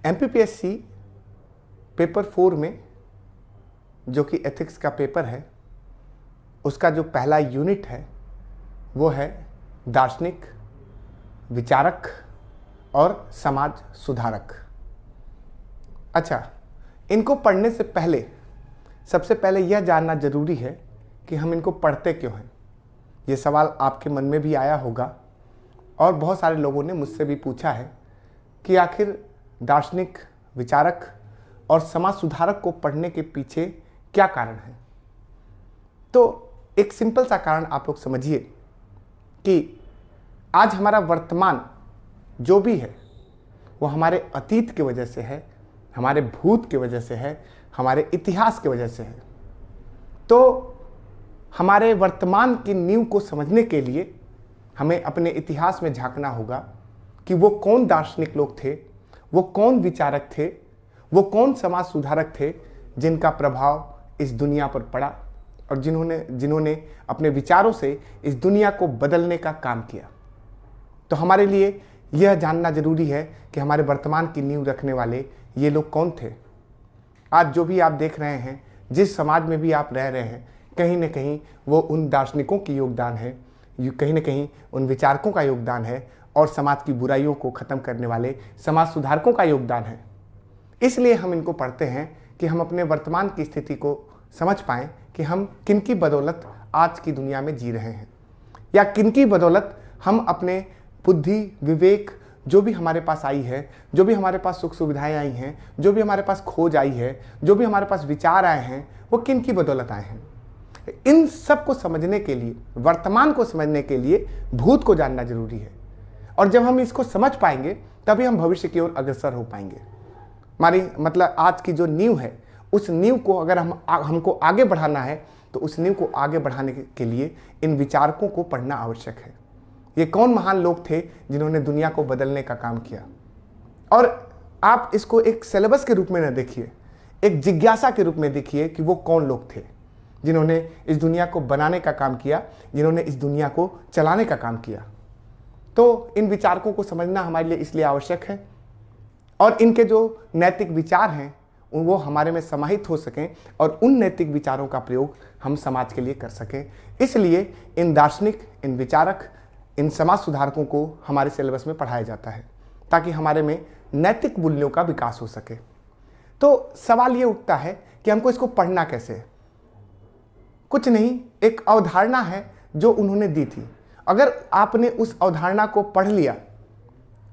MPPSC paper 4 में, जो कि एथिक्स का पेपर है, उसका जो पहला यूनिट है वो है दार्शनिक, विचारक और समाज सुधारक। अच्छा, इनको पढ़ने से पहले सबसे पहले यह जानना जरूरी है कि हम इनको पढ़ते क्यों हैं। ये सवाल आपके मन में भी आया होगा और बहुत सारे लोगों ने मुझसे भी पूछा है कि आखिर दार्शनिक, विचारक और समाज सुधारक को पढ़ने के पीछे क्या कारण है। तो एक सिंपल सा कारण आप लोग समझिए कि आज हमारा वर्तमान जो भी है वो हमारे अतीत की वजह से है, हमारे भूत की वजह से है, हमारे इतिहास की वजह से है। तो हमारे वर्तमान की नींव को समझने के लिए हमें अपने इतिहास में झांकना होगा कि वो कौन दार्शनिक लोग थे, वो कौन विचारक थे, वो कौन समाज सुधारक थे जिनका प्रभाव इस दुनिया पर पड़ा और जिन्होंने अपने विचारों से इस दुनिया को बदलने का काम किया। तो हमारे लिए यह जानना जरूरी है कि हमारे वर्तमान की नींव रखने वाले ये लोग कौन थे। आज जो भी आप देख रहे हैं, जिस समाज में भी आप रह रहे हैं, कहीं ना कहीं वो उन दार्शनिकों की योगदान है, कहीं ना कहीं उन विचारकों का योगदान है और समाज की बुराइयों को ख़त्म करने वाले समाज सुधारकों का योगदान है। इसलिए हम इनको पढ़ते हैं कि हम अपने वर्तमान की स्थिति को समझ पाएँ कि हम किनकी बदौलत आज की दुनिया में जी रहे हैं, या किनकी बदौलत हम अपने बुद्धि, विवेक, जो भी हमारे पास आई है, जो भी हमारे पास सुख सुविधाएं आई हैं, जो भी हमारे पास खोज आई है, जो भी हमारे पास विचार आए हैं, वो किनकी बदौलत आए हैं। इन सब को समझने के लिए, वर्तमान को समझने के लिए भूत को जानना जरूरी है। और जब हम इसको समझ पाएंगे तभी हम भविष्य की ओर अग्रसर हो पाएंगे। हमारी मतलब आज की जो नींव है, उस नींव को अगर हमको आगे बढ़ाना है तो उस नींव को आगे बढ़ाने के लिए इन विचारकों को पढ़ना आवश्यक है। ये कौन महान लोग थे जिन्होंने दुनिया को बदलने का काम किया। और आप इसको एक सिलेबस के रूप में न देखिए, एक जिज्ञासा के रूप में देखिए कि वो कौन लोग थे जिन्होंने इस दुनिया को बनाने का काम किया, जिन्होंने इस दुनिया को चलाने का काम किया। तो इन विचारकों को समझना हमारे लिए इसलिए आवश्यक है और इनके जो नैतिक विचार हैं वो हमारे में समाहित हो सकें और उन नैतिक विचारों का प्रयोग हम समाज के लिए कर सकें। इसलिए इन दार्शनिक, इन विचारक, इन समाज सुधारकों को हमारे सिलेबस में पढ़ाया जाता है ताकि हमारे में नैतिक मूल्यों का विकास हो सके। तो सवाल ये उठता है कि हमको इसको पढ़ना कैसे है। कुछ नहीं, एक अवधारणा है जो उन्होंने दी थी। अगर आपने उस अवधारणा को पढ़ लिया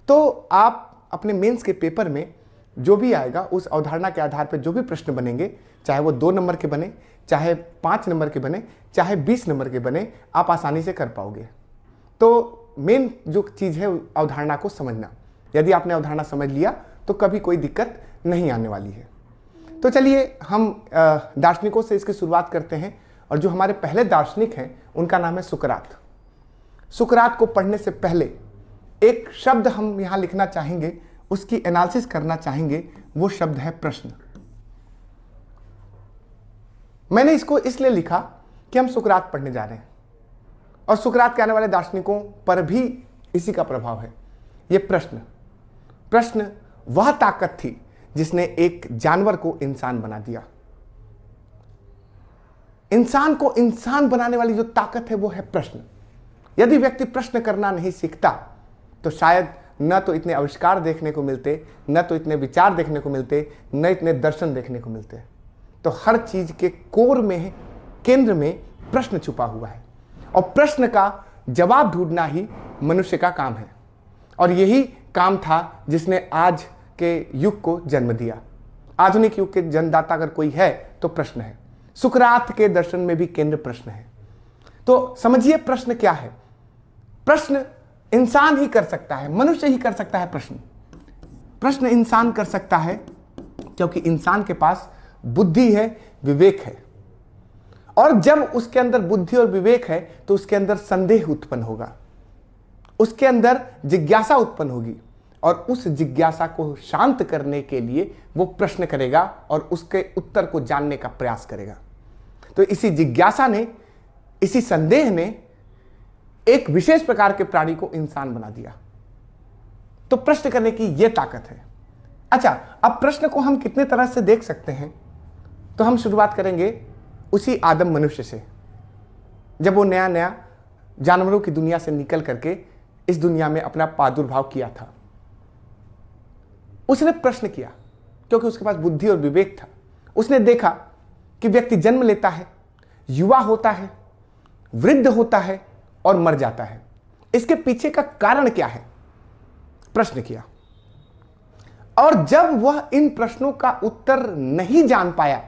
तो आप अपने मेंस के पेपर में जो भी आएगा उस अवधारणा के आधार पर जो भी प्रश्न बनेंगे, चाहे वो 2 नंबर के बने, चाहे 5 नंबर के बने, चाहे 20 नंबर के बने, आप आसानी से कर पाओगे। तो मेन जो चीज़ है अवधारणा को समझना। यदि आपने अवधारणा समझ लिया तो कभी कोई दिक्कत नहीं आने वाली है। तो चलिए हम दार्शनिकों से इसकी शुरुआत करते हैं और जो हमारे पहले दार्शनिक हैं उनका नाम है सुकरात। सुकरात को पढ़ने से पहले एक शब्द हम यहाँ लिखना चाहेंगे, उसकी एनालिसिस करना चाहेंगे, वो शब्द है प्रश्न। मैंने इसको इसलिए लिखा कि हम सुकरात पढ़ने जा रहे हैं और सुकरात के आने वाले दार्शनिकों पर भी इसी का प्रभाव है। ये प्रश्न वह ताकत थी जिसने एक जानवर को इंसान बना दिया। इंसान को इंसान बनाने वाली जो ताकत है वो है प्रश्न। यदि व्यक्ति प्रश्न करना नहीं सीखता तो शायद न तो इतने आविष्कार देखने को मिलते, न तो इतने विचार देखने को मिलते, न इतने दर्शन देखने को मिलते। तो हर चीज के कोर में, केंद्र में प्रश्न छुपा हुआ है और प्रश्न का जवाब ढूंढना ही मनुष्य का काम है। और यही काम था जिसने आज के युग को जन्म दिया। आधुनिक युग के जन्मदाता अगर कोई है तो प्रश्न है। सुकरात के दर्शन में भी केंद्र प्रश्न है। तो समझिए प्रश्न क्या है। प्रश्न इंसान ही कर सकता है, मनुष्य ही कर सकता है। प्रश्न इंसान कर सकता है क्योंकि इंसान के पास बुद्धि है, विवेक है। और जब उसके अंदर बुद्धि और विवेक है तो उसके अंदर संदेह उत्पन्न होगा, उसके अंदर जिज्ञासा उत्पन्न होगी और उस जिज्ञासा को शांत करने के लिए वो प्रश्न करेगा और उसके उत्तर को जानने का प्रयास करेगा। तो इसी जिज्ञासा ने, इसी संदेह ने एक विशेष प्रकार के प्राणी को इंसान बना दिया। तो प्रश्न करने की यह ताकत है। अच्छा, अब प्रश्न को हम कितने तरह से देख सकते हैं, तो हम शुरुआत करेंगे उसी आदम मनुष्य से, जब वो नया नया जानवरों की दुनिया से निकल करके इस दुनिया में अपना प्रादुर्भाव किया था। उसने प्रश्न किया, क्योंकि उसके पास बुद्धि और विवेक था। उसने देखा कि व्यक्ति जन्म लेता है, युवा होता है, वृद्ध होता है और मर जाता है। इसके पीछे का कारण क्या है, प्रश्न किया। और जब वह इन प्रश्नों का उत्तर नहीं जान पाया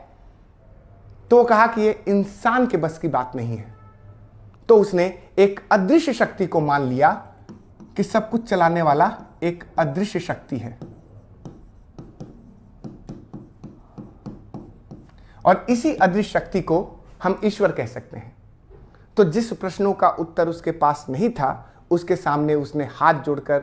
तो वो कहा कि ये इंसान के बस की बात नहीं है। तो उसने एक अदृश्य शक्ति को मान लिया कि सब कुछ चलाने वाला एक अदृश्य शक्ति है, और इसी अदृश्य शक्ति को हम ईश्वर कह सकते हैं। तो जिस प्रश्नों का उत्तर उसके पास नहीं था, उसके सामने उसने हाथ जोड़कर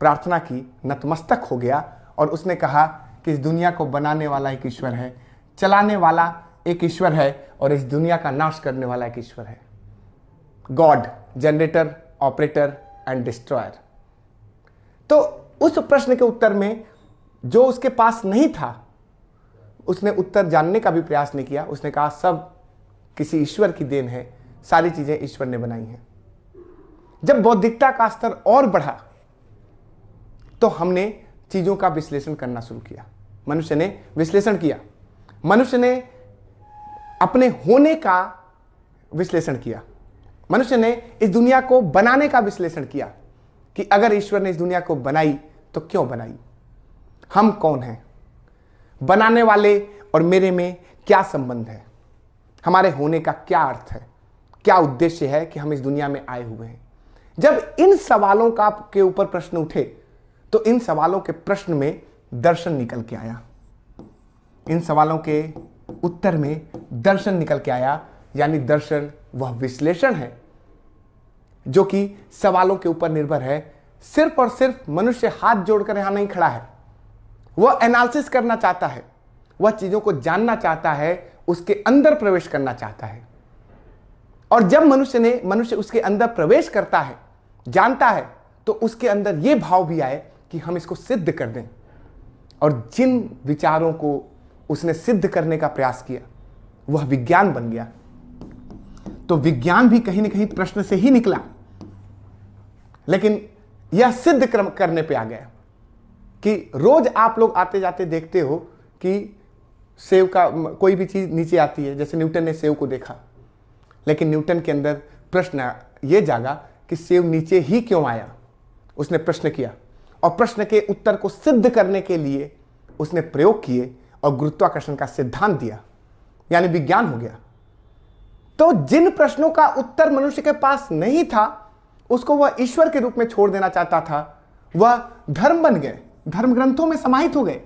प्रार्थना की, नतमस्तक हो गया और उसने कहा कि इस दुनिया को बनाने वाला एक ईश्वर है, चलाने वाला एक ईश्वर है, और इस दुनिया का नाश करने वाला एक ईश्वर है। God, generator, operator and destroyer. तो उस प्रश्न के उत्तर में जो उसके पास नहीं था, उसने उत्तर जानने का भी प्रयास नहीं किया। उसने कहा सब किसी ईश्वर की देन है, सारी चीजें ईश्वर ने बनाई हैं। जब बौद्धिकता का स्तर और बढ़ा तो हमने चीजों का विश्लेषण करना शुरू किया। मनुष्य ने विश्लेषण किया, मनुष्य ने अपने होने का विश्लेषण किया, मनुष्य ने इस दुनिया को बनाने का विश्लेषण किया कि अगर ईश्वर ने इस दुनिया को बनाई तो क्यों बनाई, हम कौन हैं, बनाने वाले और मेरे में क्या संबंध है, हमारे होने का क्या अर्थ है, क्या उद्देश्य है कि हम इस दुनिया में आए हुए हैं। जब इन सवालों का के ऊपर प्रश्न उठे तो इन सवालों के प्रश्न में दर्शन निकल के आया, इन सवालों के उत्तर में दर्शन निकल के आया। यानी दर्शन वह विश्लेषण है जो कि सवालों के ऊपर निर्भर है। सिर्फ और सिर्फ मनुष्य हाथ जोड़कर यहां नहीं खड़ा है, वह एनालिसिस करना चाहता है, वह चीजों को जानना चाहता है, उसके अंदर प्रवेश करना चाहता है। और जब मनुष्य उसके अंदर प्रवेश करता है, जानता है, तो उसके अंदर यह भाव भी आए कि हम इसको सिद्ध कर दें। और जिन विचारों को उसने सिद्ध करने का प्रयास किया वह विज्ञान बन गया। तो विज्ञान भी कहीं ना कहीं प्रश्न से ही निकला, लेकिन यह सिद्ध करने पे आ गया कि रोज आप लोग आते जाते देखते हो कि सेव का कोई भी चीज नीचे आती है। जैसे न्यूटन ने सेव को देखा, लेकिन न्यूटन के अंदर प्रश्न यह जागा कि सेव नीचे ही क्यों आया। उसने प्रश्न किया और प्रश्न के उत्तर को सिद्ध करने के लिए उसने प्रयोग किए और गुरुत्वाकर्षण का सिद्धांत दिया, यानी विज्ञान हो गया। तो जिन प्रश्नों का उत्तर मनुष्य के पास नहीं था, उसको वह ईश्वर के रूप में छोड़ देना चाहता था, वह धर्म बन गए, धर्म ग्रंथों में समाहित हो गए।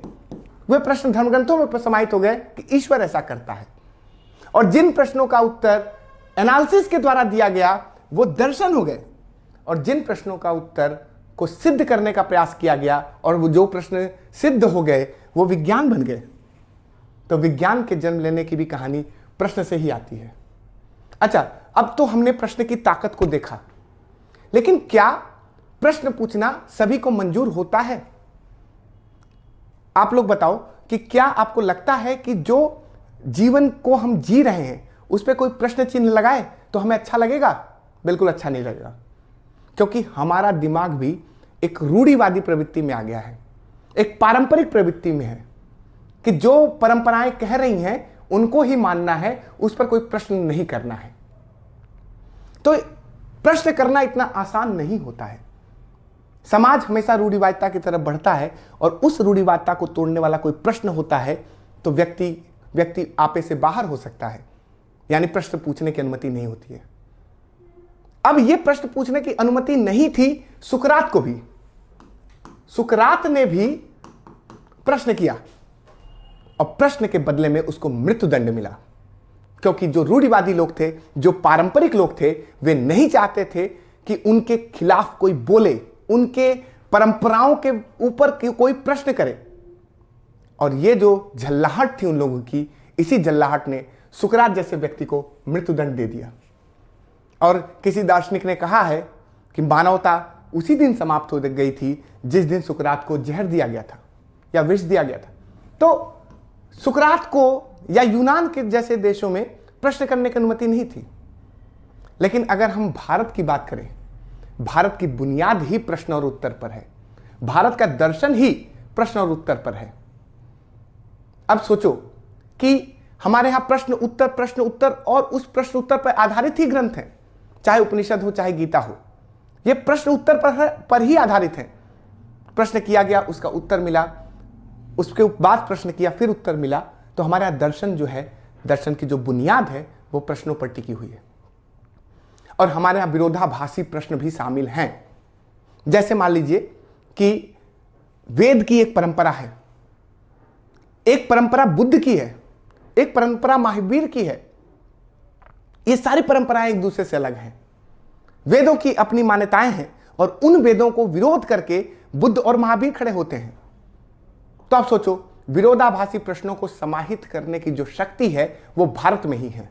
वे प्रश्न धर्म ग्रंथों में समाहित हो गए कि ईश्वर ऐसा करता है। और जिन प्रश्नों का उत्तर एनालिसिस के द्वारा दिया गया वो दर्शन हो गए, और जिन प्रश्नों का उत्तर को सिद्ध करने का प्रयास किया गया और वो जो प्रश्न सिद्ध हो गए वो विज्ञान बन गए। तो विज्ञान के जन्म लेने की भी कहानी प्रश्न से ही आती है। अच्छा, अब तो हमने प्रश्न की ताकत को देखा, लेकिन क्या प्रश्न पूछना सभी को मंजूर होता है? आप लोग बताओ कि क्या आपको लगता है कि जो जीवन को हम जी रहे हैं उस पर कोई प्रश्न चिन्ह लगाए तो हमें अच्छा लगेगा? बिल्कुल अच्छा नहीं लगेगा, क्योंकि हमारा दिमाग भी एक रूढ़िवादी प्रवृत्ति में आ गया है, एक पारंपरिक प्रवृत्ति में है कि जो परंपराएं कह रही हैं उनको ही मानना है, उस पर कोई प्रश्न नहीं करना है। तो प्रश्न करना इतना आसान नहीं होता है। समाज हमेशा रूढ़िवादिता की तरफ बढ़ता है, और उस रूढ़िवादिता को तोड़ने वाला कोई प्रश्न होता है तो व्यक्ति आपे से बाहर हो सकता है, यानी प्रश्न पूछने की अनुमति नहीं होती है। अब यह प्रश्न पूछने की अनुमति नहीं थी सुकरात को भी। सुकरात ने भी प्रश्न किया और प्रश्न के बदले में उसको मृत्युदंड मिला, क्योंकि जो रूढ़िवादी लोग थे, जो पारंपरिक लोग थे, वे नहीं चाहते थे कि उनके खिलाफ कोई बोले, उनके परंपराओं के ऊपर कोई प्रश्न करे। और ये जो झल्लाहट थी उन लोगों की, इसी झल्लाहट ने सुकरात जैसे व्यक्ति को मृत्युदंड दे दिया। और किसी दार्शनिक ने कहा है कि मानवता उसी दिन समाप्त हो गई थी जिस दिन सुकरात को जहर दिया गया था। या विष दिया गया था। तो सुकरात को या यूनान के जैसे देशों में प्रश्न करने की अनुमति नहीं थी। लेकिन अगर हम भारत की बात करें, भारत की बुनियाद ही प्रश्न और उत्तर पर है, भारत का दर्शन ही प्रश्न और उत्तर पर है। अब सोचो कि हमारे यहां प्रश्न उत्तर और उस प्रश्न उत्तर पर आधारित ही ग्रंथ हैं, चाहे उपनिषद हो चाहे गीता हो, ये प्रश्न उत्तर पर ही आधारित है। प्रश्न किया गया, उसका उत्तर मिला, उसके बाद प्रश्न किया, फिर उत्तर मिला। तो हमारा दर्शन जो है, दर्शन की जो बुनियाद है वो प्रश्नों पर टिकी हुई है। और हमारे यहां विरोधाभासी प्रश्न भी शामिल हैं। जैसे मान लीजिए कि वेद की एक परंपरा है, एक परंपरा बुद्ध की है, एक परंपरा महावीर की है। ये सारी परंपराएं एक दूसरे से अलग हैं। वेदों की अपनी मान्यताएं हैं और उन वेदों को विरोध करके बुद्ध और महावीर खड़े होते हैं। तो आप सोचो, विरोधाभासी प्रश्नों को समाहित करने की जो शक्ति है वो भारत में ही है।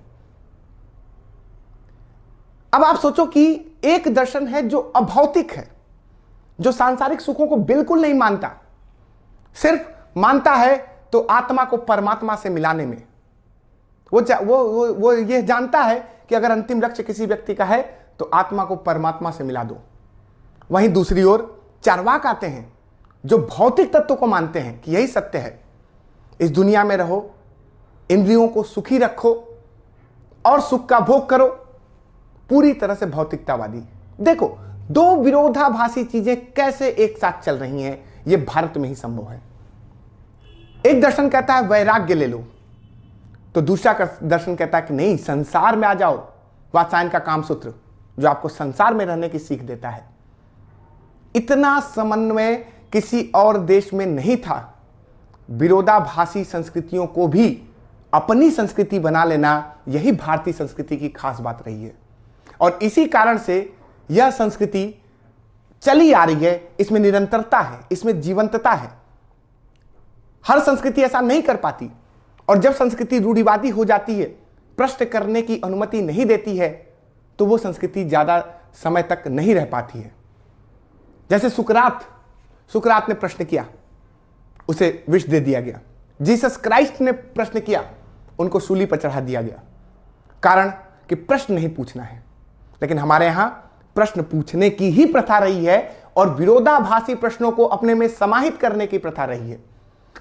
अब आप सोचो कि एक दर्शन है जो अभौतिक है, जो सांसारिक सुखों को बिल्कुल नहीं मानता, सिर्फ मानता है तो आत्मा को परमात्मा से मिलाने में। वो ये जानता है कि अगर अंतिम लक्ष्य किसी व्यक्ति का है तो आत्मा को परमात्मा से मिला दो। वहीं दूसरी ओर चार्वाक आते हैं जो भौतिक तत्व को मानते हैं कि यही सत्य है, इस दुनिया में रहो, इंद्रियों को सुखी रखो और सुख का भोग करो, पूरी तरह से भौतिकतावादी। देखो, दो विरोधाभासी चीजें कैसे एक साथ चल रही हैं, यह भारत में ही संभव है। एक दर्शन कहता है वैराग्य ले लो, तो दूसरा दर्शन कहता है कि नहीं, संसार में आ जाओ, वात्सायन का कामसूत्र जो आपको संसार में रहने की सीख देता है। इतना समन्वय किसी और देश में नहीं था। विरोधाभासी संस्कृतियों को भी अपनी संस्कृति बना लेना, यही भारतीय संस्कृति की खास बात रही है। और इसी कारण से यह संस्कृति चली आ रही है, इसमें निरंतरता है, इसमें जीवंतता है। हर संस्कृति ऐसा नहीं कर पाती, और जब संस्कृति रूढ़िवादी हो जाती है, प्रश्न करने की अनुमति नहीं देती है, तो वो संस्कृति ज्यादा समय तक नहीं रह पाती है। जैसे सुकरात ने प्रश्न किया, उसे विष दे दिया गया। जीसस क्राइस्ट ने प्रश्न किया, उनको सूली पर चढ़ा दिया गया। कारण कि प्रश्न नहीं पूछना है। लेकिन हमारे यहां प्रश्न पूछने की ही प्रथा रही है और विरोधाभासी प्रश्नों को अपने में समाहित करने की प्रथा रही है।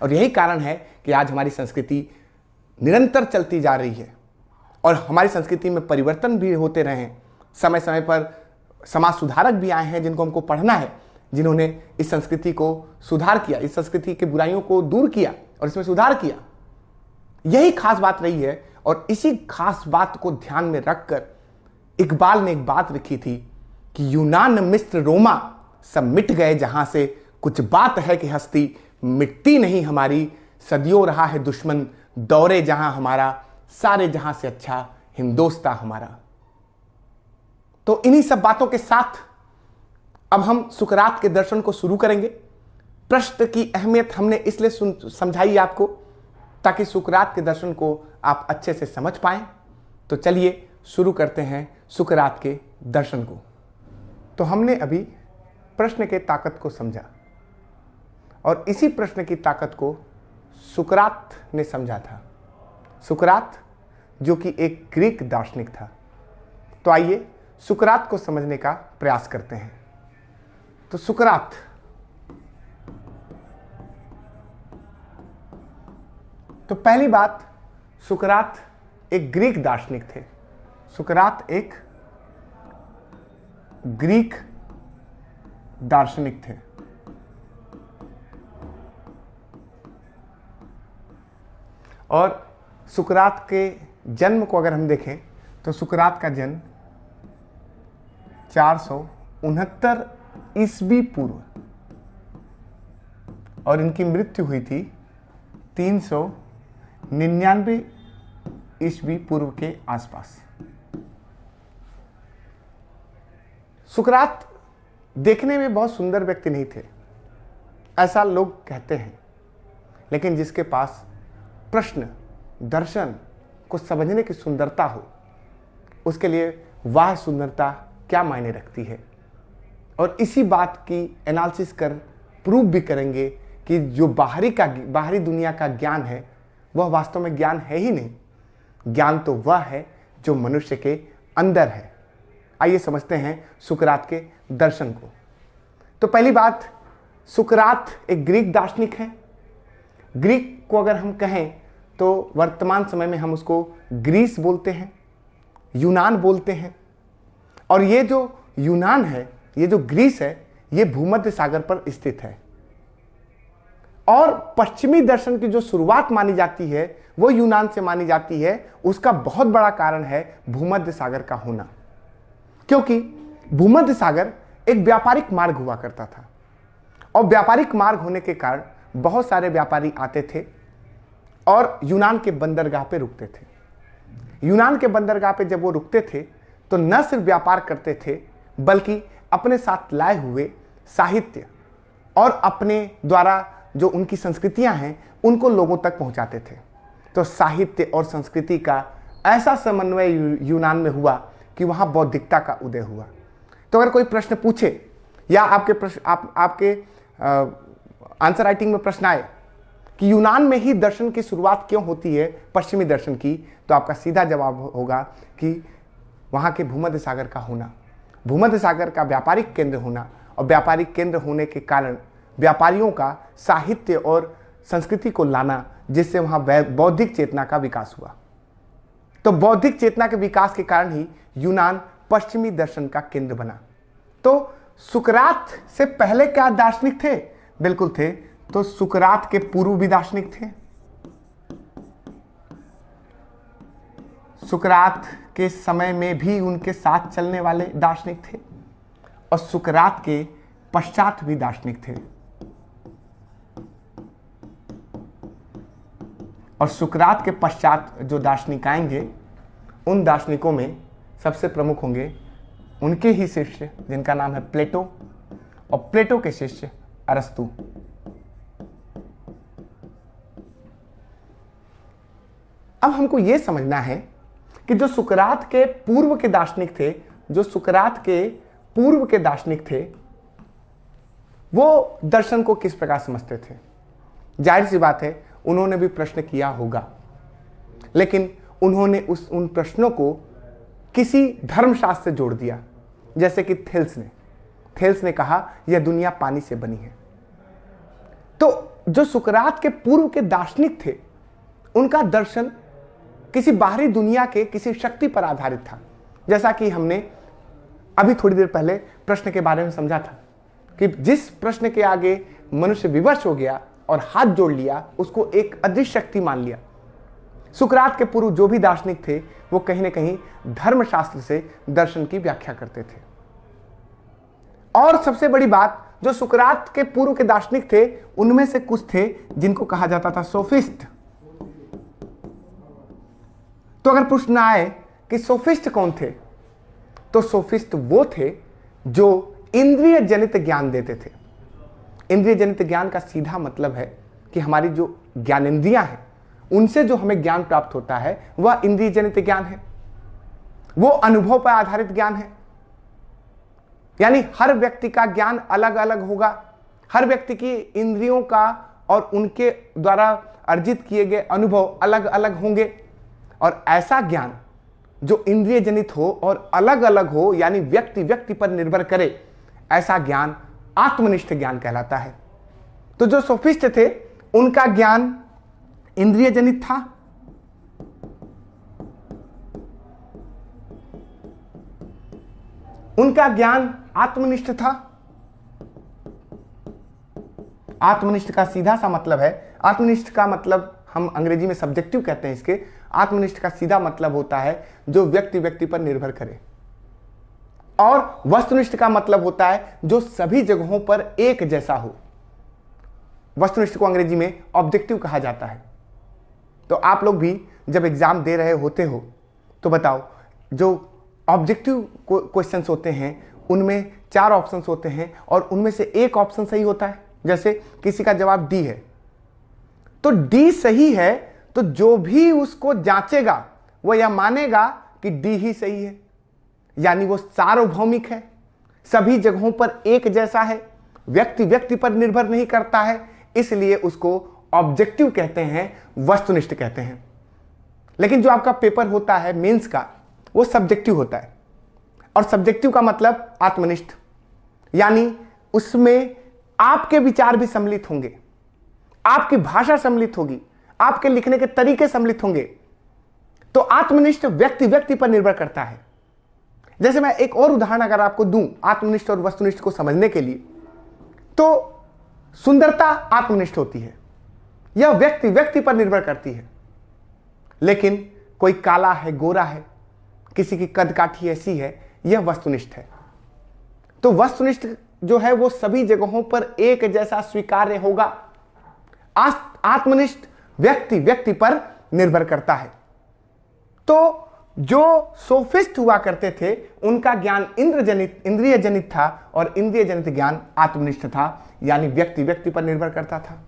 और यही कारण है कि आज हमारी संस्कृति निरंतर चलती जा रही है और हमारी संस्कृति में परिवर्तन भी होते रहे हैं। समय समय पर समाज सुधारक भी आए हैं जिनको हमको पढ़ना है, जिन्होंने इस संस्कृति को सुधार किया, इस संस्कृति के बुराइयों को दूर किया और इसमें सुधार किया। यही खास बात रही है। और इसी खास बात को ध्यान में रखकर इकबाल ने एक बात लिखी थी कि यूनान मिस्र रोमा सब मिट गए जहां से, कुछ बात है कि हस्ती मिटती नहीं हमारी, सदियों रहा है दुश्मन दौरे जहां हमारा, सारे जहां से अच्छा हिंदोस्ता हमारा। तो इन्हीं सब बातों के साथ अब हम सुकरात के दर्शन को शुरू करेंगे। प्रश्न की अहमियत हमने इसलिए समझाई आपको ताकि सुकरात के दर्शन को आप अच्छे से समझ पाएं। तो चलिए शुरू करते हैं सुकरात के दर्शन को। तो हमने अभी प्रश्न के ताकत को समझा और इसी प्रश्न की ताकत को सुकरात ने समझा था। सुकरात जो कि एक ग्रीक दार्शनिक था। तो आइए सुकरात को समझने का प्रयास करते हैं। तो सुकरात तो पहली बात, सुकरात एक ग्रीक दार्शनिक थे। सुकरात एक ग्रीक दार्शनिक थे। और सुकरात के जन्म को अगर हम देखें तो सुकरात का जन्म 469 ईस्वी पूर्व और इनकी मृत्यु हुई थी 399 ईस्वी पूर्व के आसपास। सुकरात देखने में बहुत सुंदर व्यक्ति नहीं थे, ऐसा लोग कहते हैं, लेकिन जिसके पास प्रश्न दर्शन को समझने की सुंदरता हो, उसके लिए वह सुंदरता क्या मायने रखती है। और इसी बात की एनालिसिस कर प्रूव भी करेंगे कि जो बाहरी दुनिया का ज्ञान है वह वास्तव में ज्ञान है ही नहीं। ज्ञान तो वह है जो मनुष्य के अंदर है। आइए समझते हैं सुकरात के दर्शन को। तो पहली बात, सुकरात एक ग्रीक दार्शनिक है। ग्रीक को अगर हम कहें तो वर्तमान समय में हम उसको ग्रीस बोलते हैं, यूनान बोलते हैं। और ये जो यूनान है, ये जो ग्रीस है, ये भूमध्य सागर पर स्थित है। और पश्चिमी दर्शन की जो शुरुआत मानी जाती है वो यूनान से मानी जाती है। उसका बहुत बड़ा कारण है भूमध्य सागर का होना, क्योंकि भूमध्य सागर एक व्यापारिक मार्ग हुआ करता था और व्यापारिक मार्ग होने के कारण बहुत सारे व्यापारी आते थे और यूनान के बंदरगाह पे रुकते थे। यूनान के बंदरगाह पे जब वो रुकते थे तो न सिर्फ व्यापार करते थे बल्कि अपने साथ लाए हुए साहित्य और अपने द्वारा जो उनकी संस्कृतियां हैं उनको लोगों तक पहुंचाते थे। तो साहित्य और संस्कृति का ऐसा समन्वय यूनान में हुआ कि वहां बौद्धिकता का उदय हुआ। तो अगर कोई प्रश्न पूछे या आपके आंसर राइटिंग में प्रश्न आए कि यूनान में ही दर्शन की शुरुआत क्यों होती है पश्चिमी दर्शन की, तो आपका सीधा जवाब होगा कि वहां के भूमध्य सागर का होना, भूमध्य सागर का व्यापारिक केंद्र होना, और व्यापारिक केंद्र होने के कारण व्यापारियों का साहित्य और संस्कृति को लाना, जिससे वहां बौद्धिक चेतना का विकास हुआ। तो बौद्धिक चेतना के विकास के कारण ही यूनान पश्चिमी दर्शन का केंद्र बना। तो सुकरात से पहले क्या दार्शनिक थे? बिल्कुल थे। तो सुकरात के पूर्व भी दार्शनिक थे। सुकरात के समय में भी उनके साथ चलने वाले दार्शनिक थे और सुकरात के पश्चात भी दार्शनिक थे। और सुकरात के पश्चात जो दार्शनिक आएंगे उन दार्शनिकों में सबसे प्रमुख होंगे उनके ही शिष्य जिनका नाम है प्लेटो, और प्लेटो के शिष्य अरस्तु। अब हमको यह समझना है कि जो सुकरात के पूर्व के दार्शनिक थे, जो सुकरात के पूर्व के दार्शनिक थे, वो दर्शन को किस प्रकार समझते थे। जाहिर सी बात है उन्होंने भी प्रश्न किया होगा, लेकिन उन्होंने उन प्रश्नों को किसी धर्मशास्त्र से जोड़ दिया। जैसे कि थेल्स ने कहा यह दुनिया पानी से बनी है। तो जो सुकरात के पूर्व के दार्शनिक थे उनका दर्शन किसी बाहरी दुनिया के किसी शक्ति पर आधारित था। जैसा कि हमने अभी थोड़ी देर पहले प्रश्न के बारे में समझा था कि जिस प्रश्न के आगे मनुष्य विवश हो गया और हाथ जोड़ लिया उसको एक अदृश्य शक्ति मान लिया। सुकरात के पूर्व जो भी दार्शनिक थे वो कहीं ना कहीं धर्मशास्त्र से दर्शन की व्याख्या करते थे। और सबसे बड़ी बात, जो सुकरात के पूर्व के दार्शनिक थे उनमें से कुछ थे जिनको कहा जाता था सोफिस्ट। तो अगर प्रश्न आए कि सोफिस्ट कौन थे, तो सोफिस्ट वो थे जो इंद्रिय जनित ज्ञान देते थे। इंद्रिय जनित ज्ञान का सीधा मतलब है कि हमारी जो ज्ञानेंद्रियां हैं उनसे जो हमें ज्ञान प्राप्त होता है वह इंद्रिय जनित ज्ञान है। वो अनुभव पर आधारित ज्ञान है। यानी हर व्यक्ति का ज्ञान अलग अलग होगा, हर व्यक्ति की इंद्रियों का और उनके द्वारा अर्जित किए गए अनुभव अलग अलग होंगे। और ऐसा ज्ञान जो इंद्रिय जनित हो और अलग अलग हो, यानी व्यक्ति व्यक्ति पर निर्भर करे, ऐसा ज्ञान आत्मनिष्ठ ज्ञान कहलाता है। तो जो सोफिस्ट थे उनका ज्ञान इंद्रिय जनित था, उनका ज्ञान आत्मनिष्ठ था। आत्मनिष्ठ का सीधा सा मतलब है, आत्मनिष्ठ का मतलब हम अंग्रेजी में सब्जेक्टिव कहते हैं इसके। आत्मनिष्ठ का सीधा मतलब होता है जो व्यक्ति व्यक्ति पर निर्भर करे। और वस्तुनिष्ठ का मतलब होता है जो सभी जगहों पर एक जैसा हो। वस्तुनिष्ठ को अंग्रेजी में ऑब्जेक्टिव कहा जाता है। तो आप लोग भी जब एग्जाम दे रहे होते हो तो बताओ, जो ऑब्जेक्टिव क्वेश्चंस होते हैं उनमें 4 ऑप्शंस होते हैं और उनमें से एक ऑप्शन सही होता है। जैसे किसी का जवाब डी है तो डी सही है, तो जो भी उसको जांचेगा वो यह मानेगा कि डी ही सही है। यानी वो सार्वभौमिक है, सभी जगहों पर एक जैसा है, व्यक्ति व्यक्ति पर निर्भर नहीं करता है, इसलिए उसको ऑब्जेक्टिव कहते हैं, वस्तुनिष्ठ कहते हैं। लेकिन जो आपका पेपर होता है मेंस का, वो सब्जेक्टिव होता है। और सब्जेक्टिव का मतलब आत्मनिष्ठ, यानी उसमें आपके विचार भी सम्मिलित होंगे, आपकी भाषा सम्मिलित होगी, आपके लिखने के तरीके सम्मिलित होंगे। तो आत्मनिष्ठ व्यक्ति व्यक्ति पर निर्भर करता है। जैसे मैं एक और उदाहरण अगर आपको दूं आत्मनिष्ठ और वस्तुनिष्ठ को समझने के लिए, तो सुंदरता आत्मनिष्ठ होती है, यह व्यक्ति व्यक्ति पर निर्भर करती है। लेकिन कोई काला है, गोरा है, किसी की कद काठी ऐसी है, यह वस्तुनिष्ठ है। तो वस्तुनिष्ठ जो है वो सभी जगहों पर एक जैसा स्वीकार्य होगा। आत्मनिष्ठ व्यक्ति व्यक्ति पर निर्भर करता है। तो जो सोफिस्ट हुआ करते थे उनका ज्ञान इंद्रिय जनित था और इंद्रिय जनित ज्ञान आत्मनिष्ठ था, यानी व्यक्ति व्यक्ति पर निर्भर करता था।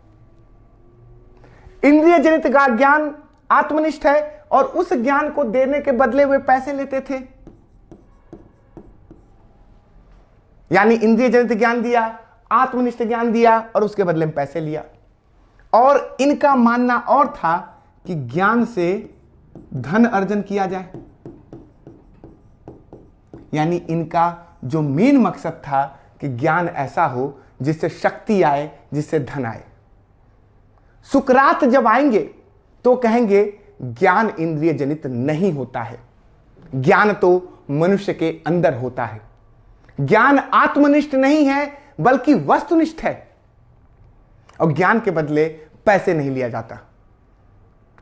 इंद्रिय जनित ज्ञान आत्मनिष्ठ है और उस ज्ञान को देने के बदले वे पैसे लेते थे। यानी इंद्रिय जनित ज्ञान दिया, आत्मनिष्ठ ज्ञान दिया और उसके बदले में पैसे लिया। और इनका मानना और था कि ज्ञान से धन अर्जन किया जाए, यानी इनका जो मेन मकसद था कि ज्ञान ऐसा हो जिससे शक्ति आए, जिससे धन आए। सुकरात जब आएंगे तो कहेंगे ज्ञान इंद्रिय जनित नहीं होता है, ज्ञान तो मनुष्य के अंदर होता है। ज्ञान आत्मनिष्ठ नहीं है बल्कि वस्तुनिष्ठ है और ज्ञान के बदले पैसे नहीं लिया जाता।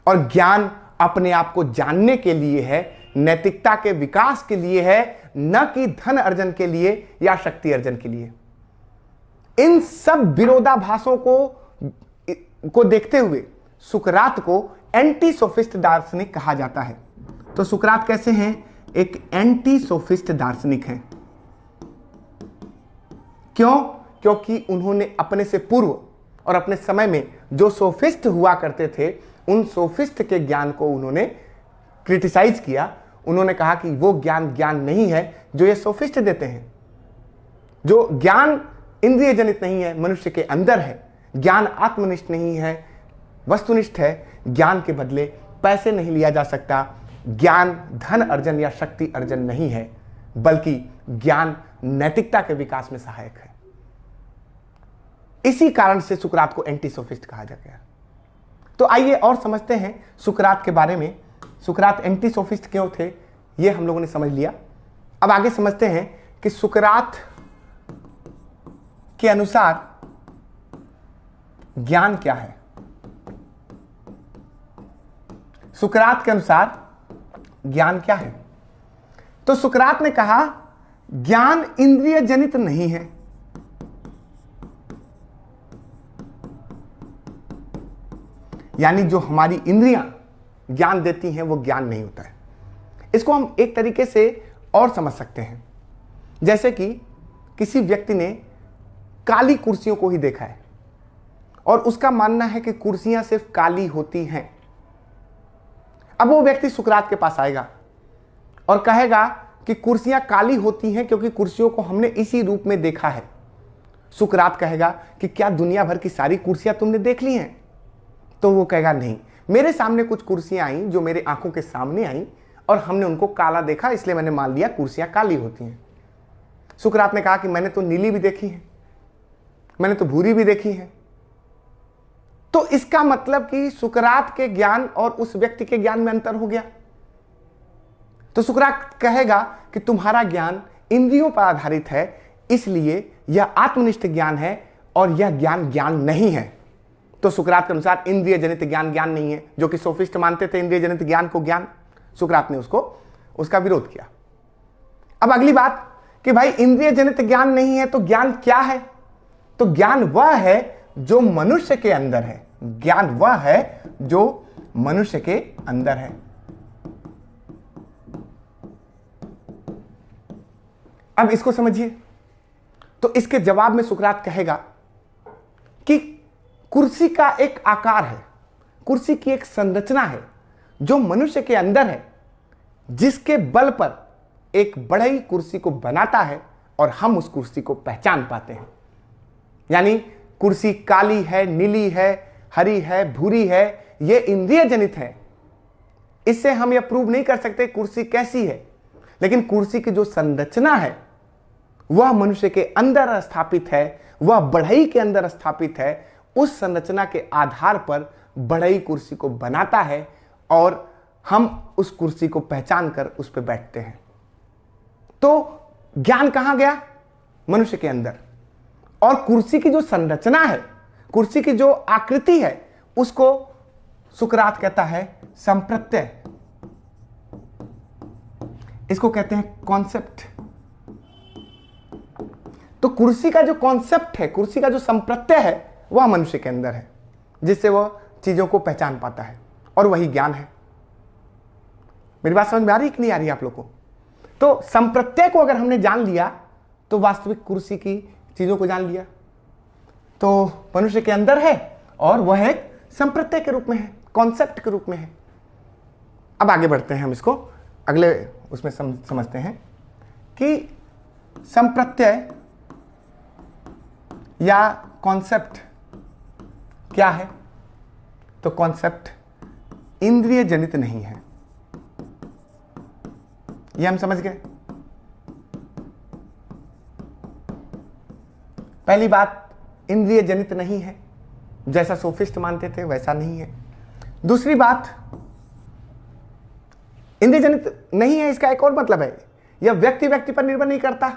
और ज्ञान अपने आप को जानने के लिए है, नैतिकता के विकास के लिए है, न कि धन अर्जन के लिए या शक्ति अर्जन के लिए। इन सब विरोधाभासों को देखते हुए सुकरात को एंटी सोफिस्ट दार्शनिक कहा जाता है। तो सुकरात कैसे हैं? एक एंटी सोफिस्ट दार्शनिक हैं। क्यों? क्योंकि उन्होंने अपने से पूर्व और अपने समय में जो सोफिस्ट हुआ करते थे उन सोफिस्ट के ज्ञान को उन्होंने क्रिटिसाइज किया। उन्होंने कहा कि वो ज्ञान ज्ञान नहीं है जो ये सोफिस्ट देते हैं। जो ज्ञान इंद्रिय जनित नहीं है, मनुष्य के अंदर है, ज्ञान आत्मनिष्ठ नहीं है, वस्तुनिष्ठ है, ज्ञान के बदले पैसे नहीं लिया जा सकता, ज्ञान धन अर्जन या शक्ति अर्जन नहीं है, बल्कि ज्ञान नैतिकता के विकास में सहायक है। इसी कारण से सुकरात को एंटी सोफिस्ट कहा जा गया। तो आइए और समझते हैं सुकरात के बारे में। सुकरात एंटी सोफिस्ट क्यों थे ये हम लोगों ने समझ लिया। अब आगे समझते हैं कि सुकरात के अनुसार ज्ञान क्या है। सुकरात के अनुसार ज्ञान क्या है? तो सुकरात ने कहा ज्ञान इंद्रिय जनित नहीं है, यानी जो हमारी इंद्रियां ज्ञान देती हैं वो ज्ञान नहीं होता है। इसको हम एक तरीके से और समझ सकते हैं, जैसे कि किसी व्यक्ति ने काली कुर्सियों को ही देखा है और उसका मानना है कि कुर्सियां सिर्फ काली होती हैं। अब वो व्यक्ति सुकरात के पास आएगा और कहेगा कि कुर्सियां काली होती हैं क्योंकि कुर्सियों को हमने इसी रूप में देखा है। सुकरात कहेगा कि क्या दुनिया भर की सारी कुर्सियां तुमने देख ली हैं? तो वो कहेगा नहीं, मेरे सामने कुछ कुर्सियां आई जो मेरे आंखों के सामने आई और हमने उनको काला देखा, इसलिए मैंने मान लिया कुर्सियां काली होती हैं। सुकरात ने कहा कि मैंने तो नीली भी देखी है, मैंने तो भूरी भी देखी है। तो इसका मतलब कि सुकरात के ज्ञान और उस व्यक्ति के ज्ञान में अंतर हो गया। तो सुकरात कहेगा कि तुम्हारा ज्ञान इंद्रियों पर आधारित है, इसलिए यह आत्मनिष्ठ ज्ञान है और यह ज्ञान ज्ञान नहीं है। तो सुकरात के अनुसार इंद्रिय जनित ज्ञान ज्ञान नहीं है, जो कि सोफिस्ट मानते थे इंद्रिय जनित ज्ञान को ज्ञान। सुकरात ने उसका विरोध किया। अब अगली बात कि भाई इंद्रिय जनित ज्ञान नहीं है तो ज्ञान क्या है? तो ज्ञान वह है जो मनुष्य के अंदर है। ज्ञान वह है जो मनुष्य के अंदर है। अब इसको समझिए। तो इसके जवाब में सुकरात कहेगा कि कुर्सी का एक आकार है, कुर्सी की एक संरचना है जो मनुष्य के अंदर है, जिसके बल पर एक बढ़ई कुर्सी को बनाता है और हम उस कुर्सी को पहचान पाते हैं। यानी कुर्सी काली है, नीली है, हरी है, भूरी है, ये इंद्रिय जनित है। इससे हम यह प्रूव नहीं कर सकते कुर्सी कैसी है, लेकिन कुर्सी की जो संरचना है वह मनुष्य के अंदर स्थापित है, वह बढ़ई के अंदर स्थापित है। उस संरचना के आधार पर बढ़ई कुर्सी को बनाता है और हम उस कुर्सी को पहचान कर उस पर बैठते हैं। तो ज्ञान कहां गया? मनुष्य के अंदर। और कुर्सी की जो संरचना है, कुर्सी की जो आकृति है, उसको सुकरात कहता है संप्रत्यय। इसको कहते हैं कॉन्सेप्ट। तो कुर्सी का जो कॉन्सेप्ट है, कुर्सी का जो संप्रत्यय है, वह मनुष्य के अंदर है, जिससे वह चीजों को पहचान पाता है, और वही ज्ञान है। मेरी बात समझ में आ रही है कि नहीं आ रही है आप लोग को? तो संप्रत्यय को अगर हमने जान लिया तो वास्तविक कुर्सी की चीजों को जान लिया। तो मनुष्य के अंदर है और वह एक संप्रत्यय के रूप में है, कॉन्सेप्ट के रूप में है। अब आगे बढ़ते हैं, हम इसको अगले उसमें समझते हैं कि संप्रत्यय या कॉन्सेप्ट क्या है। तो कॉन्सेप्ट इंद्रिय जनित नहीं है, यह हम समझ गए। पहली बात, इंद्रिय जनित नहीं है, जैसा सोफिस्ट मानते थे वैसा नहीं है। दूसरी बात, इंद्रिय जनित नहीं है, इसका एक और मतलब है, यह व्यक्ति व्यक्ति पर निर्भर नहीं करता।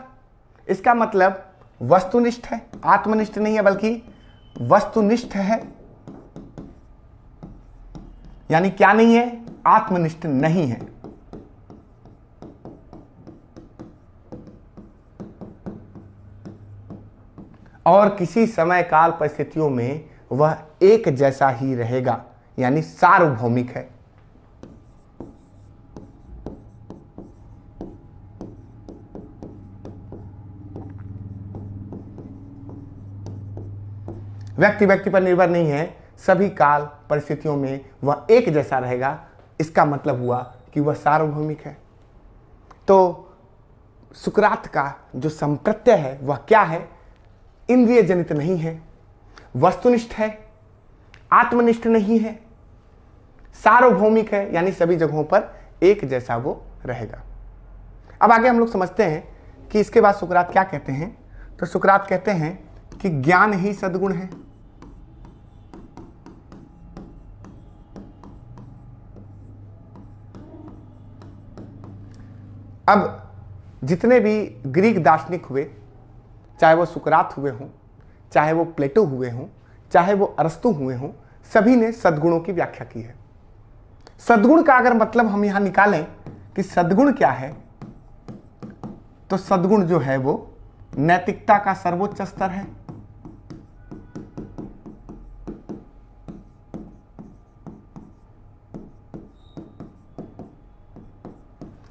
इसका मतलब वस्तुनिष्ठ है, आत्मनिष्ठ नहीं है, बल्कि वस्तुनिष्ठ है। यानी क्या नहीं है? आत्मनिष्ठ नहीं है। और किसी समय काल परिस्थितियों में वह एक जैसा ही रहेगा, यानी सार्वभौमिक है। व्यक्ति व्यक्ति पर निर्भर नहीं है, सभी काल परिस्थितियों में वह एक जैसा रहेगा। इसका मतलब हुआ कि वह सार्वभौमिक है। तो सुकरात का जो संप्रत्यय है वह क्या है? इंद्रिय जनित नहीं है, वस्तुनिष्ठ है, आत्मनिष्ठ नहीं है, सार्वभौमिक है, यानी सभी जगहों पर एक जैसा वो रहेगा। अब आगे हम लोग समझते हैं कि इसके बाद सुकरात क्या कहते हैं। तो सुकरात कहते हैं कि ज्ञान ही सद्गुण है। अब जितने भी ग्रीक दार्शनिक हुए, चाहे वो सुकरात हुए हों, चाहे वो प्लेटो हुए हों, चाहे वो अरस्तु हुए हों, सभी ने सद्गुणों की व्याख्या की है। सद्गुण का अगर मतलब हम यहां निकालें कि सद्गुण क्या है, तो सद्गुण जो है वो नैतिकता का सर्वोच्च स्तर है।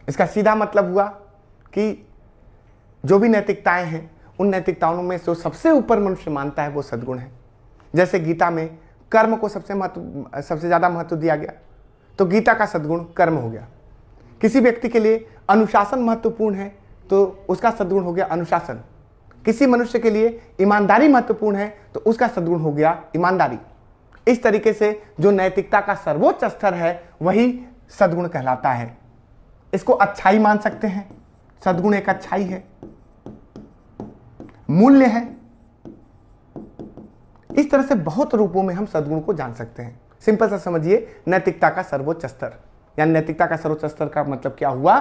इसका सीधा मतलब हुआ कि जो भी नैतिकताएं हैं, उन नैतिकताओं में जो सबसे ऊपर मनुष्य मानता है वो सद्गुण है। जैसे गीता में कर्म को सबसे ज्यादा महत्व दिया गया, तो गीता का सद्गुण कर्म हो गया। किसी व्यक्ति के लिए अनुशासन महत्वपूर्ण है, तो उसका सद्गुण हो गया अनुशासन। किसी मनुष्य के लिए ईमानदारी महत्वपूर्ण है, तो उसका सद्गुण हो गया ईमानदारी। इस तरीके से जो नैतिकता का सर्वोच्च स्तर है वही सद्गुण कहलाता है। इसको अच्छाई मान सकते हैं, सद्गुण एक अच्छाई है, मूल्य है। इस तरह से बहुत रूपों में हम सद्गुण को जान सकते हैं। सिंपल सा समझिए, नैतिकता का सर्वोच्च स्तर, यानी नैतिकता का सर्वोच्च स्तर का मतलब क्या हुआ?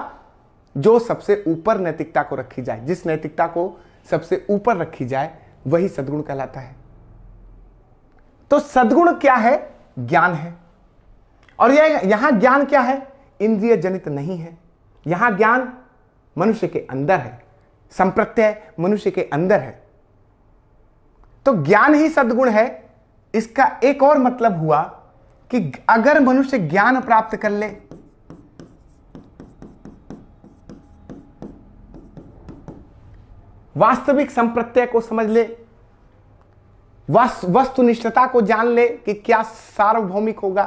जो सबसे ऊपर नैतिकता को रखी जाए, जिस नैतिकता को सबसे ऊपर रखी जाए वही सद्गुण कहलाता है। तो सद्गुण क्या है? ज्ञान है। और यहां ज्ञान क्या है? इंद्रिय जनित नहीं है। यहां ज्ञान मनुष्य के अंदर है, संप्रत्यय मनुष्य के अंदर है। तो ज्ञान ही सद्गुण है। इसका एक और मतलब हुआ कि अगर मनुष्य ज्ञान प्राप्त कर ले, वास्तविक संप्रत्यय को समझ ले, वस्तुनिष्ठता को जान ले कि क्या सार्वभौमिक होगा,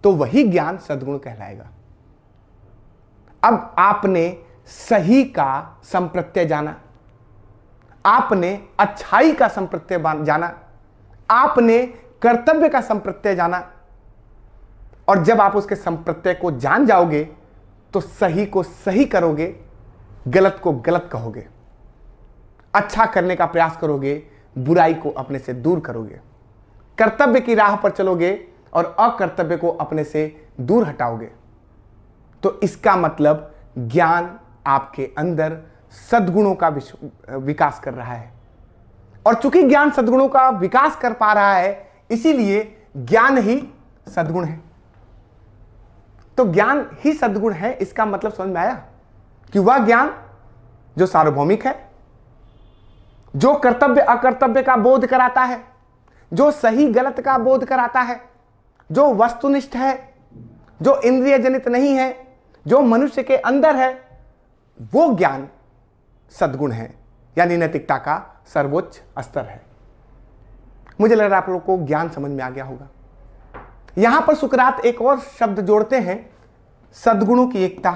तो वही ज्ञान सद्गुण कहलाएगा। अब आपने सही का संप्रत्यय जाना, आपने अच्छाई का संप्रत्यय जाना, आपने कर्तव्य का संप्रत्यय जाना, और जब आप उसके संप्रत्यय को जान जाओगे तो सही को सही करोगे, गलत को गलत कहोगे, अच्छा करने का प्रयास करोगे, बुराई को अपने से दूर करोगे, कर्तव्य की राह पर चलोगे और अकर्तव्य को अपने से दूर हटाओगे। तो इसका मतलब ज्ञान आपके अंदर सद्गुणों का विकास कर रहा है, और चूंकि ज्ञान सद्गुणों का विकास कर पा रहा है, इसीलिए ज्ञान ही सद्गुण है। तो ज्ञान ही सद्गुण है, इसका मतलब समझ में आया कि वह ज्ञान जो सार्वभौमिक है, जो कर्तव्य अकर्तव्य का बोध कराता है, जो सही गलत का बोध कराता है, जो वस्तुनिष्ठ है, जो इंद्रिय जनित नहीं है, जो मनुष्य के अंदर है, वो ज्ञान सद्गुण है, यानी नैतिकता का सर्वोच्च स्तर है। मुझे लग रहा है आप लोगों को ज्ञान समझ में आ गया होगा। यहां पर सुकरात एक और शब्द जोड़ते हैं, सद्गुणों की एकता।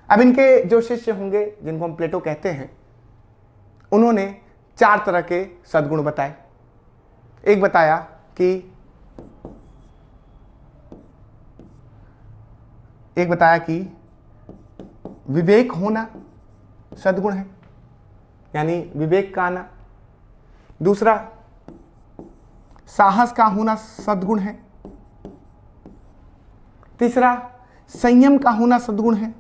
अब इनके जो शिष्य होंगे, जिनको हम प्लेटो कहते हैं, उन्होंने 4 तरह के सद्गुण बताए। एक बताया कि विवेक होना सद्गुण है, यानी विवेक का आना। दूसरा, साहस का होना सद्गुण है। तीसरा, संयम का होना सद्गुण है।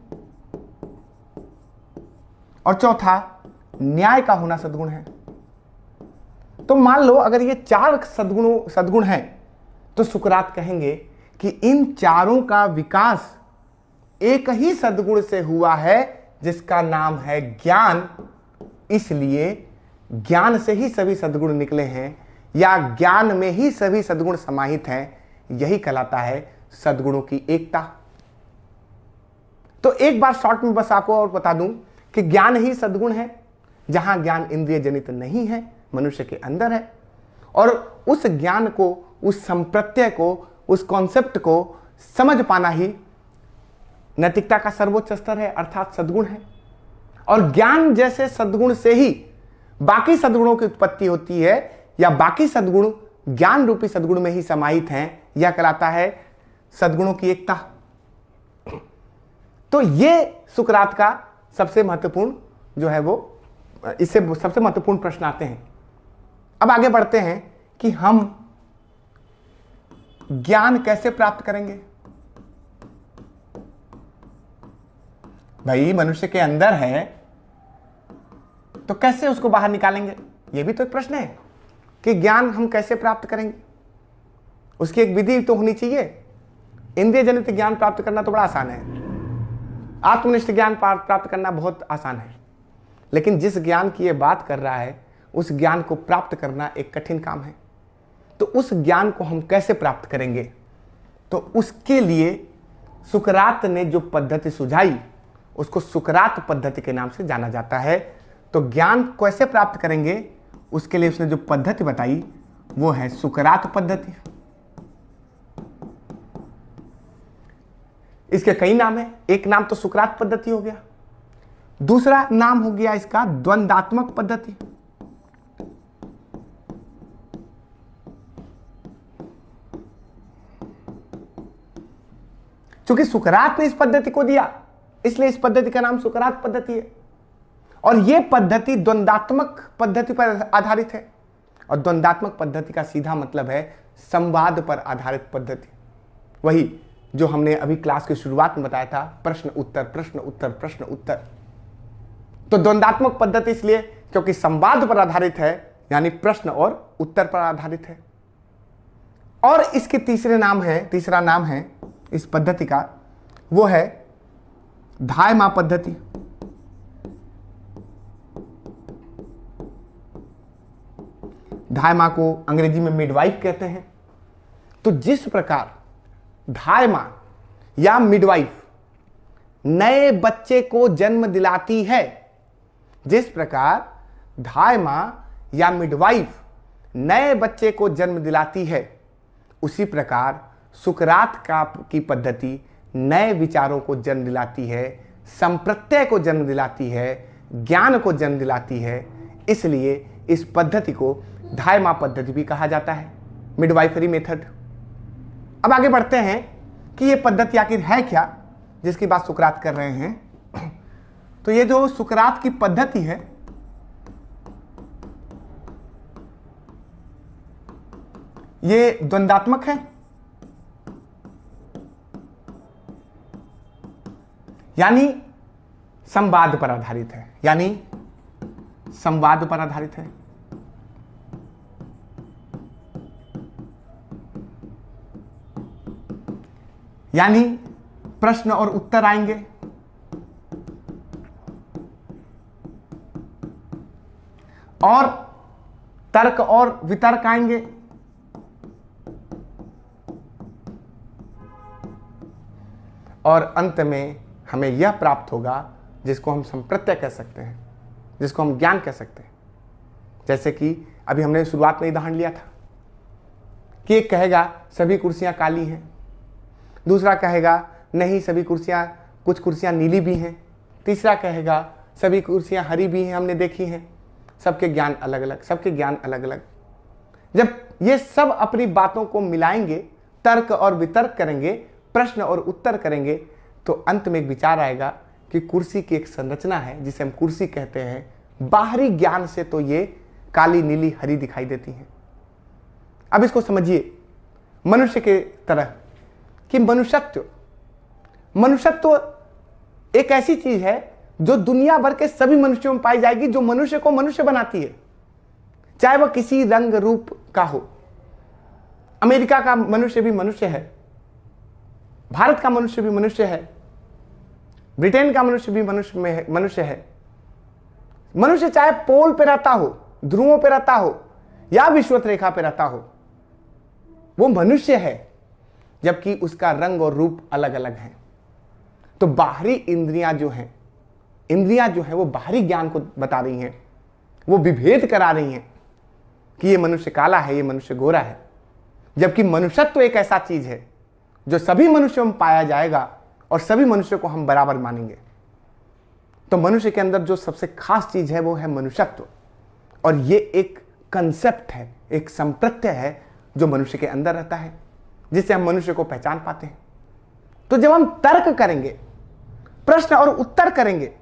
और चौथा, न्याय का होना सद्गुण है। तो मान लो अगर ये 4 सद्गुण हैं, तो सुकरात कहेंगे कि इन चारों का विकास एक ही सद्गुण से हुआ है, जिसका नाम है ज्ञान। इसलिए ज्ञान से ही सभी सद्गुण निकले हैं, या ज्ञान में ही सभी सद्गुण समाहित हैं। यही कहलाता है सद्गुणों की एकता। तो एक बार शॉर्ट में बस आपको और बता दूं कि ज्ञान ही सद्गुण है, जहां ज्ञान इंद्रिय जनित नहीं है, मनुष्य के अंदर है, और उस ज्ञान को, उस संप्रत्यय को, उस कॉन्सेप्ट को समझ पाना ही नैतिकता का सर्वोच्च स्तर है, अर्थात सद्गुण है। और ज्ञान जैसे सद्गुण से ही बाकी सद्गुणों की उत्पत्ति होती है, या बाकी सद्गुण ज्ञान रूपी सद्गुण में ही समाहित हैं, यह कहलाता है सद्गुणों की एकता। तो ये सुकरात का सबसे महत्वपूर्ण जो है वो, इससे सबसे महत्वपूर्ण प्रश्न आते हैं। अब आगे बढ़ते हैं कि हम ज्ञान कैसे प्राप्त करेंगे। भाई मनुष्य के अंदर है, तो कैसे उसको बाहर निकालेंगे, यह भी तो एक प्रश्न है कि ज्ञान हम कैसे प्राप्त करेंगे। उसकी एक विधि तो होनी चाहिए। इंद्रिय जनित ज्ञान प्राप्त करना तो बड़ा आसान है, आत्मनिष्ठ ज्ञान प्राप्त करना बहुत आसान है, लेकिन जिस ज्ञान की ये बात कर रहा है, उस ज्ञान को प्राप्त करना एक कठिन काम है। तो उस ज्ञान को हम कैसे प्राप्त करेंगे, तो उसके लिए सुकरात ने जो पद्धति सुझाई, उसको सुकरात पद्धति के नाम से जाना जाता है। तो ज्ञान कैसे प्राप्त करेंगे, उसके लिए उसने जो पद्धति बताई वो है सुकरात पद्धति। इसके कई नाम हैं। एक नाम तो सुकरात पद्धति हो गया, दूसरा नाम हो गया इसका द्वंदात्मक पद्धति। क्योंकि सुकरात ने इस पद्धति को दिया, इसलिए इस पद्धति का नाम सुकरात पद्धति है। और यह पद्धति द्वंदात्मक पद्धति पर आधारित है, और द्वंदात्मक पद्धति का सीधा मतलब है संवाद पर आधारित पद्धति। वही जो हमने अभी क्लास की शुरुआत में बताया था, प्रश्न उत्तर प्रश्न उत्तर प्रश्न उत्तर। तो द्वंदात्मक पद्धति इसलिए क्योंकि संवाद पर आधारित है, यानी प्रश्न और उत्तर पर आधारित है। और इसके तीसरा नाम है इस पद्धति का, वो है धायमा पद्धति। धायमा को अंग्रेजी में मिडवाइफ कहते हैं। तो जिस प्रकार धायमा या मिडवाइफ नए बच्चे को जन्म दिलाती है, जिस प्रकार धायमा या मिडवाइफ नए बच्चे को जन्म दिलाती है, उसी प्रकार सुकरात की पद्धति नए विचारों को जन्म दिलाती है, संप्रत्यय को जन्म दिलाती है, ज्ञान को जन्म दिलाती है। इसलिए इस पद्धति को धायमा पद्धति भी कहा जाता है, मिडवाइफरी मेथड। अब आगे बढ़ते हैं कि ये पद्धति आखिर है क्या जिसकी बात सुकरात कर रहे हैं। तो ये जो सुकरात की पद्धति है, ये द्वंदात्मक है, यानी संवाद पर आधारित है, यानी संवाद पर आधारित है। यानी प्रश्न और उत्तर आएंगे, और तर्क और वितर्क आएंगे, और अंत में हमें यह प्राप्त होगा जिसको हम संप्रत्यय कह सकते हैं, जिसको हम ज्ञान कह सकते हैं। जैसे कि अभी हमने शुरुआत में उदाहरण लिया था कि एक कहेगा सभी कुर्सियां काली हैं, दूसरा कहेगा नहीं सभी कुर्सियां, कुछ कुर्सियां नीली भी हैं, तीसरा कहेगा सभी कुर्सियां हरी भी हैं, हमने देखी हैं। सबके ज्ञान अलग अलग, सबके ज्ञान अलग अलग। जब ये सब अपनी बातों को मिलाएंगे, तर्क और वितर्क करेंगे, प्रश्न और उत्तर करेंगे, तो अंत में एक विचार आएगा कि कुर्सी की एक संरचना है जिसे हम कुर्सी कहते हैं। बाहरी ज्ञान से तो ये काली नीली हरी दिखाई देती हैं। अब इसको समझिए मनुष्य के तरह कि मनुष्यत्व एक ऐसी चीज है जो दुनिया भर के सभी मनुष्यों में पाई जाएगी, जो मनुष्य को मनुष्य बनाती है, चाहे वह किसी रंग रूप का हो। अमेरिका का मनुष्य भी मनुष्य है, भारत का मनुष्य भी मनुष्य है, ब्रिटेन का मनुष्य भी मनुष्य है। मनुष्य चाहे पोल पे रहता हो, ध्रुवों पे रहता हो, या विषुवत रेखा पे रहता हो, वो मनुष्य है, जबकि उसका रंग और रूप अलग अलग है। तो बाहरी इंद्रियां जो हैं वो बाहरी ज्ञान को बता रही हैं, वो विभेद करा रही हैं कि ये मनुष्य काला है, ये मनुष्य गोरा है। जबकि मनुष्यत्व एक ऐसा चीज है जो सभी मनुष्यों में पाया जाएगा और सभी मनुष्यों को हम बराबर मानेंगे। तो मनुष्य के अंदर जो सबसे खास चीज है वो है मनुष्यत्व, और ये एक कंसेप्ट है, एक संप्रत्यय है जो मनुष्य के अंदर रहता है, जिससे हम मनुष्य को पहचान पाते हैं। तो जब हम तर्क करेंगे, प्रश्न और उत्तर करेंगे,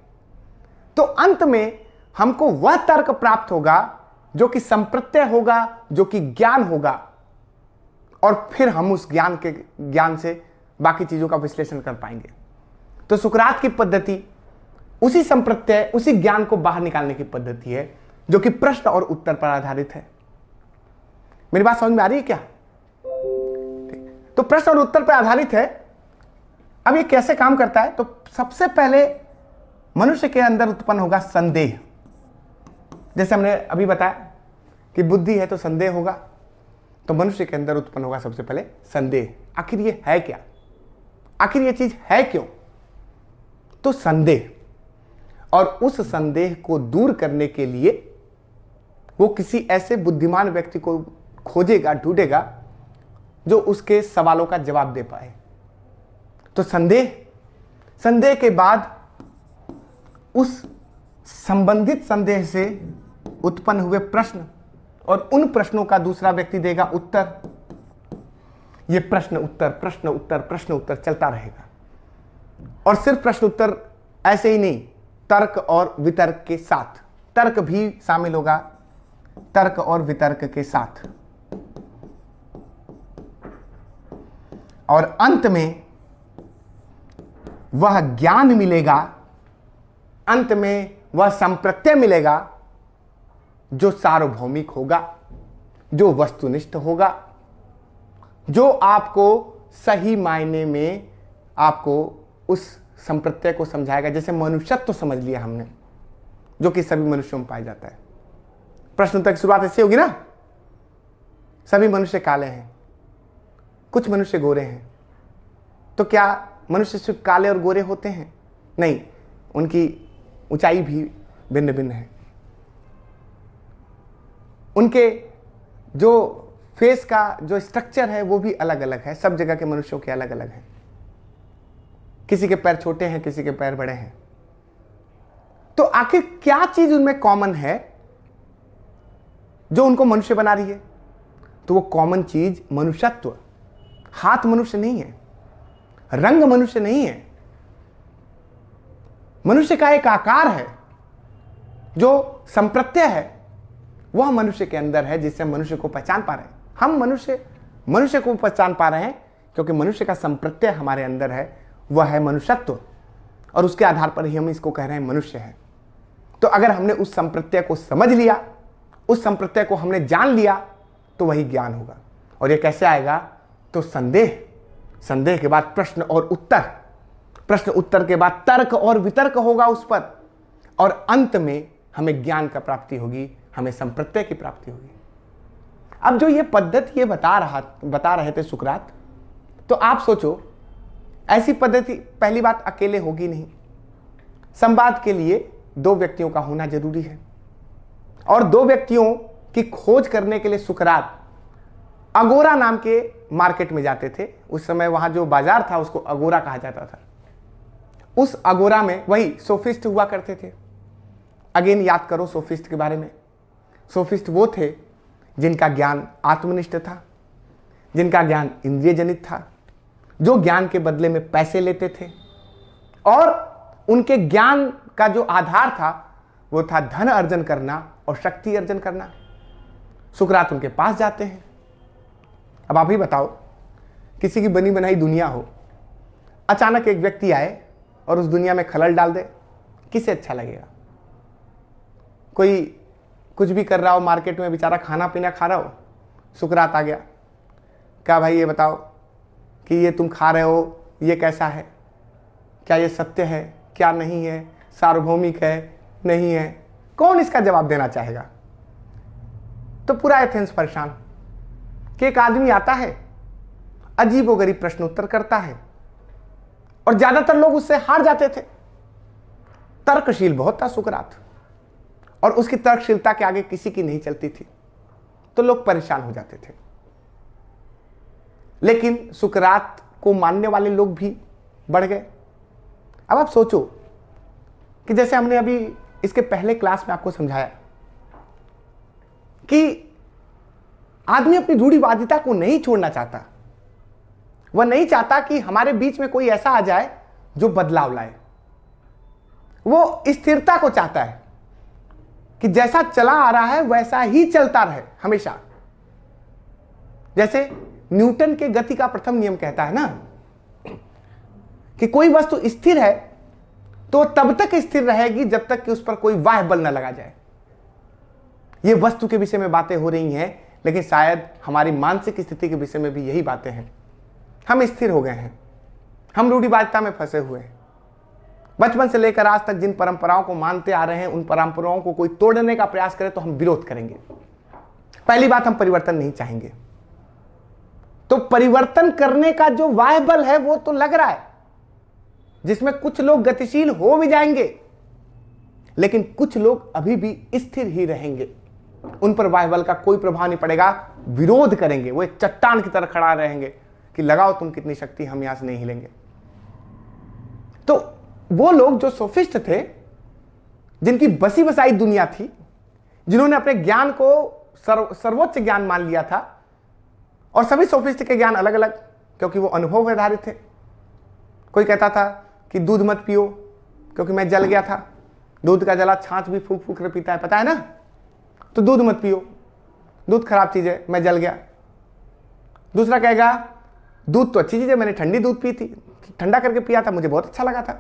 तो अंत में हमको वह तर्क प्राप्त होगा जो कि संप्रत्यय होगा, जो कि ज्ञान होगा, और फिर हम उस ज्ञान से बाकी चीजों का विश्लेषण कर पाएंगे। तो सुकरात की पद्धति उसी संप्रत्यय, उसी ज्ञान को बाहर निकालने की पद्धति है जो कि प्रश्न और उत्तर पर आधारित है। मेरी बात समझ में आ रही है क्या? तो प्रश्न और उत्तर पर आधारित है। अब ये कैसे काम करता है? तो सबसे पहले मनुष्य के अंदर उत्पन्न होगा संदेह। जैसे हमने अभी बताया कि बुद्धि है तो संदेह होगा, तो मनुष्य के अंदर उत्पन्न होगा सबसे पहले संदेह। आखिर ये है क्या? आखिर ये चीज है क्यों? तो संदेह, और उस संदेह को दूर करने के लिए वो किसी ऐसे बुद्धिमान व्यक्ति को खोजेगा, ढूंढेगा जो उसके सवालों का जवाब दे पाए। तो संदेह के बाद उस संबंधित संदेह से उत्पन्न हुए प्रश्न, और उन प्रश्नों का दूसरा व्यक्ति देगा उत्तर। ये प्रश्न उत्तर, प्रश्न उत्तर, प्रश्न उत्तर चलता रहेगा। और सिर्फ प्रश्न उत्तर ऐसे ही नहीं, तर्क और वितर्क के साथ, तर्क भी शामिल होगा, तर्क और वितर्क के साथ। और अंत में वह ज्ञान मिलेगा, अंत में वह संप्रत्यय मिलेगा जो सार्वभौमिक होगा, जो वस्तुनिष्ठ होगा, जो आपको सही मायने में आपको उस संप्रत्यय को समझाएगा। जैसे मनुष्यत्व तो समझ लिया हमने, जो कि सभी मनुष्यों में पाया जाता है। प्रश्न तक शुरुआत ऐसी होगी ना, सभी मनुष्य काले हैं, कुछ मनुष्य गोरे हैं। तो क्या मनुष्य सिर्फ काले और गोरे होते हैं? नहीं, उनकी ऊंचाई भी भिन्न भिन्न है, उनके जो फेस का जो स्ट्रक्चर है वो भी अलग अलग है, सब जगह के मनुष्यों के अलग अलग हैं। किसी के पैर छोटे हैं, किसी के पैर बड़े हैं। तो आखिर क्या चीज उनमें कॉमन है जो उनको मनुष्य बना रही है? तो वो कॉमन चीज मनुष्यत्व। हाथ मनुष्य नहीं है, रंग मनुष्य नहीं है, मनुष्य का एक आकार है, जो संप्रत्यय है वह मनुष्य के अंदर है, जिससे मनुष्य को पहचान पा रहे हैं। हम मनुष्य को पहचान पा रहे हैं क्योंकि मनुष्य का संप्रत्यय हमारे अंदर है, वह है मनुष्यत्व, और उसके आधार पर ही हम इसको कह रहे हैं मनुष्य है। तो अगर हमने उस संप्रत्यय को समझ लिया, उस संप्रत्यय को हमने जान लिया, तो वही ज्ञान होगा। और ये कैसे आएगा? तो संदेह के बाद प्रश्न और उत्तर, प्रश्न उत्तर के बाद तर्क और वितर्क होगा उस पर, और अंत में हमें ज्ञान का प्राप्ति होगी, हमें संप्रत्यय की प्राप्ति होगी। अब जो ये पद्धति ये बता रहे थे सुकरात, तो आप सोचो ऐसी पद्धति पहली बात अकेले होगी नहीं, संवाद के लिए दो व्यक्तियों का होना जरूरी है। और दो व्यक्तियों की खोज करने के लिए सुकरात अगोरा नाम के मार्केट में जाते थे। उस समय वहां जो बाजार था उसको अगोरा कहा जाता था। उस अगोरा में वही सोफिस्ट हुआ करते थे। अगेन याद करो सोफिस्ट के बारे में। सोफिस्ट वो थे जिनका ज्ञान आत्मनिष्ठ था, जिनका ज्ञान इंद्रिय जनित था, जो ज्ञान के बदले में पैसे लेते थे, और उनके ज्ञान का जो आधार था वो था धन अर्जन करना और शक्ति अर्जन करना। सुकरात उनके पास जाते हैं। अब आप ही बताओ, किसी की बनी बनाई दुनिया हो, अचानक एक व्यक्ति आए और उस दुनिया में खलल डाल दे, किसे अच्छा लगेगा? कोई कुछ भी कर रहा हो मार्केट में, बेचारा खाना पीना खा रहा हो, सुकरात आ गया, क्या भाई ये बताओ कि ये तुम खा रहे हो ये कैसा है? क्या ये सत्य है, क्या नहीं है, सार्वभौमिक है, नहीं है? कौन इसका जवाब देना चाहेगा? तो पूरा एथेंस परेशान कि एक आदमी आता है, अजीबोगरीब प्रश्न उत्तर करता है, और ज्यादातर लोग उससे हार जाते थे। तर्कशील बहुत था सुकरात, और उसकी तर्कशीलता के आगे किसी की नहीं चलती थी, तो लोग परेशान हो जाते थे। लेकिन सुकरात को मानने वाले लोग भी बढ़ गए। अब आप सोचो कि जैसे हमने अभी इसके पहले क्लास में आपको समझाया कि आदमी अपनी रूढ़िवादिता को नहीं छोड़ना चाहता। वह नहीं चाहता कि हमारे बीच में कोई ऐसा आ जाए जो बदलाव लाए। वो स्थिरता को चाहता है कि जैसा चला आ रहा है वैसा ही चलता रहे हमेशा। जैसे न्यूटन के गति का प्रथम नियम कहता है ना कि कोई वस्तु स्थिर है तो तब तक स्थिर रहेगी जब तक कि उस पर कोई बाह्य बल न लगा जाए। ये वस्तु के विषय में बातें हो रही हैं, लेकिन शायद हमारी मानसिक स्थिति के विषय में भी यही बातें हैं। हम स्थिर हो गए हैं, हम रूढ़िवादिता में फंसे हुए हैं। बचपन से लेकर आज तक जिन परंपराओं को मानते आ रहे हैं, उन परंपराओं को कोई तोड़ने का प्रयास करे तो हम विरोध करेंगे। पहली बात, हम परिवर्तन नहीं चाहेंगे। तो परिवर्तन करने का जो वाह बल है वो तो लग रहा है, जिसमें कुछ लोग गतिशील हो भी जाएंगे, लेकिन कुछ लोग अभी भी स्थिर ही रहेंगे। उन पर वाह बल का कोई प्रभाव नहीं पड़ेगा, विरोध करेंगे। वो एक चट्टान की तरह खड़ा रहेंगे कि लगाओ तुम कितनी शक्ति, हम यहां से नहीं हिलेंगे। तो वो लोग जो सोफिस्ट थे, जिनकी बसी बसाई दुनिया थी, जिन्होंने अपने ज्ञान को सर्वोच्च ज्ञान मान लिया था, और सभी सोफिस्ट के ज्ञान अलग अलग, क्योंकि वो अनुभव पर आधारित थे। कोई कहता था कि दूध मत पियो क्योंकि मैं जल गया था, दूध का जला छाछ भी फूक फूक कर पीता है, पता है ना, तो दूध मत पियो, दूध खराब चीज है, मैं जल गया। दूसरा कहेगा दूध तो अच्छी चीज है, मैंने ठंडी दूध पी थी, ठंडा करके पिया था, मुझे बहुत अच्छा लगा था।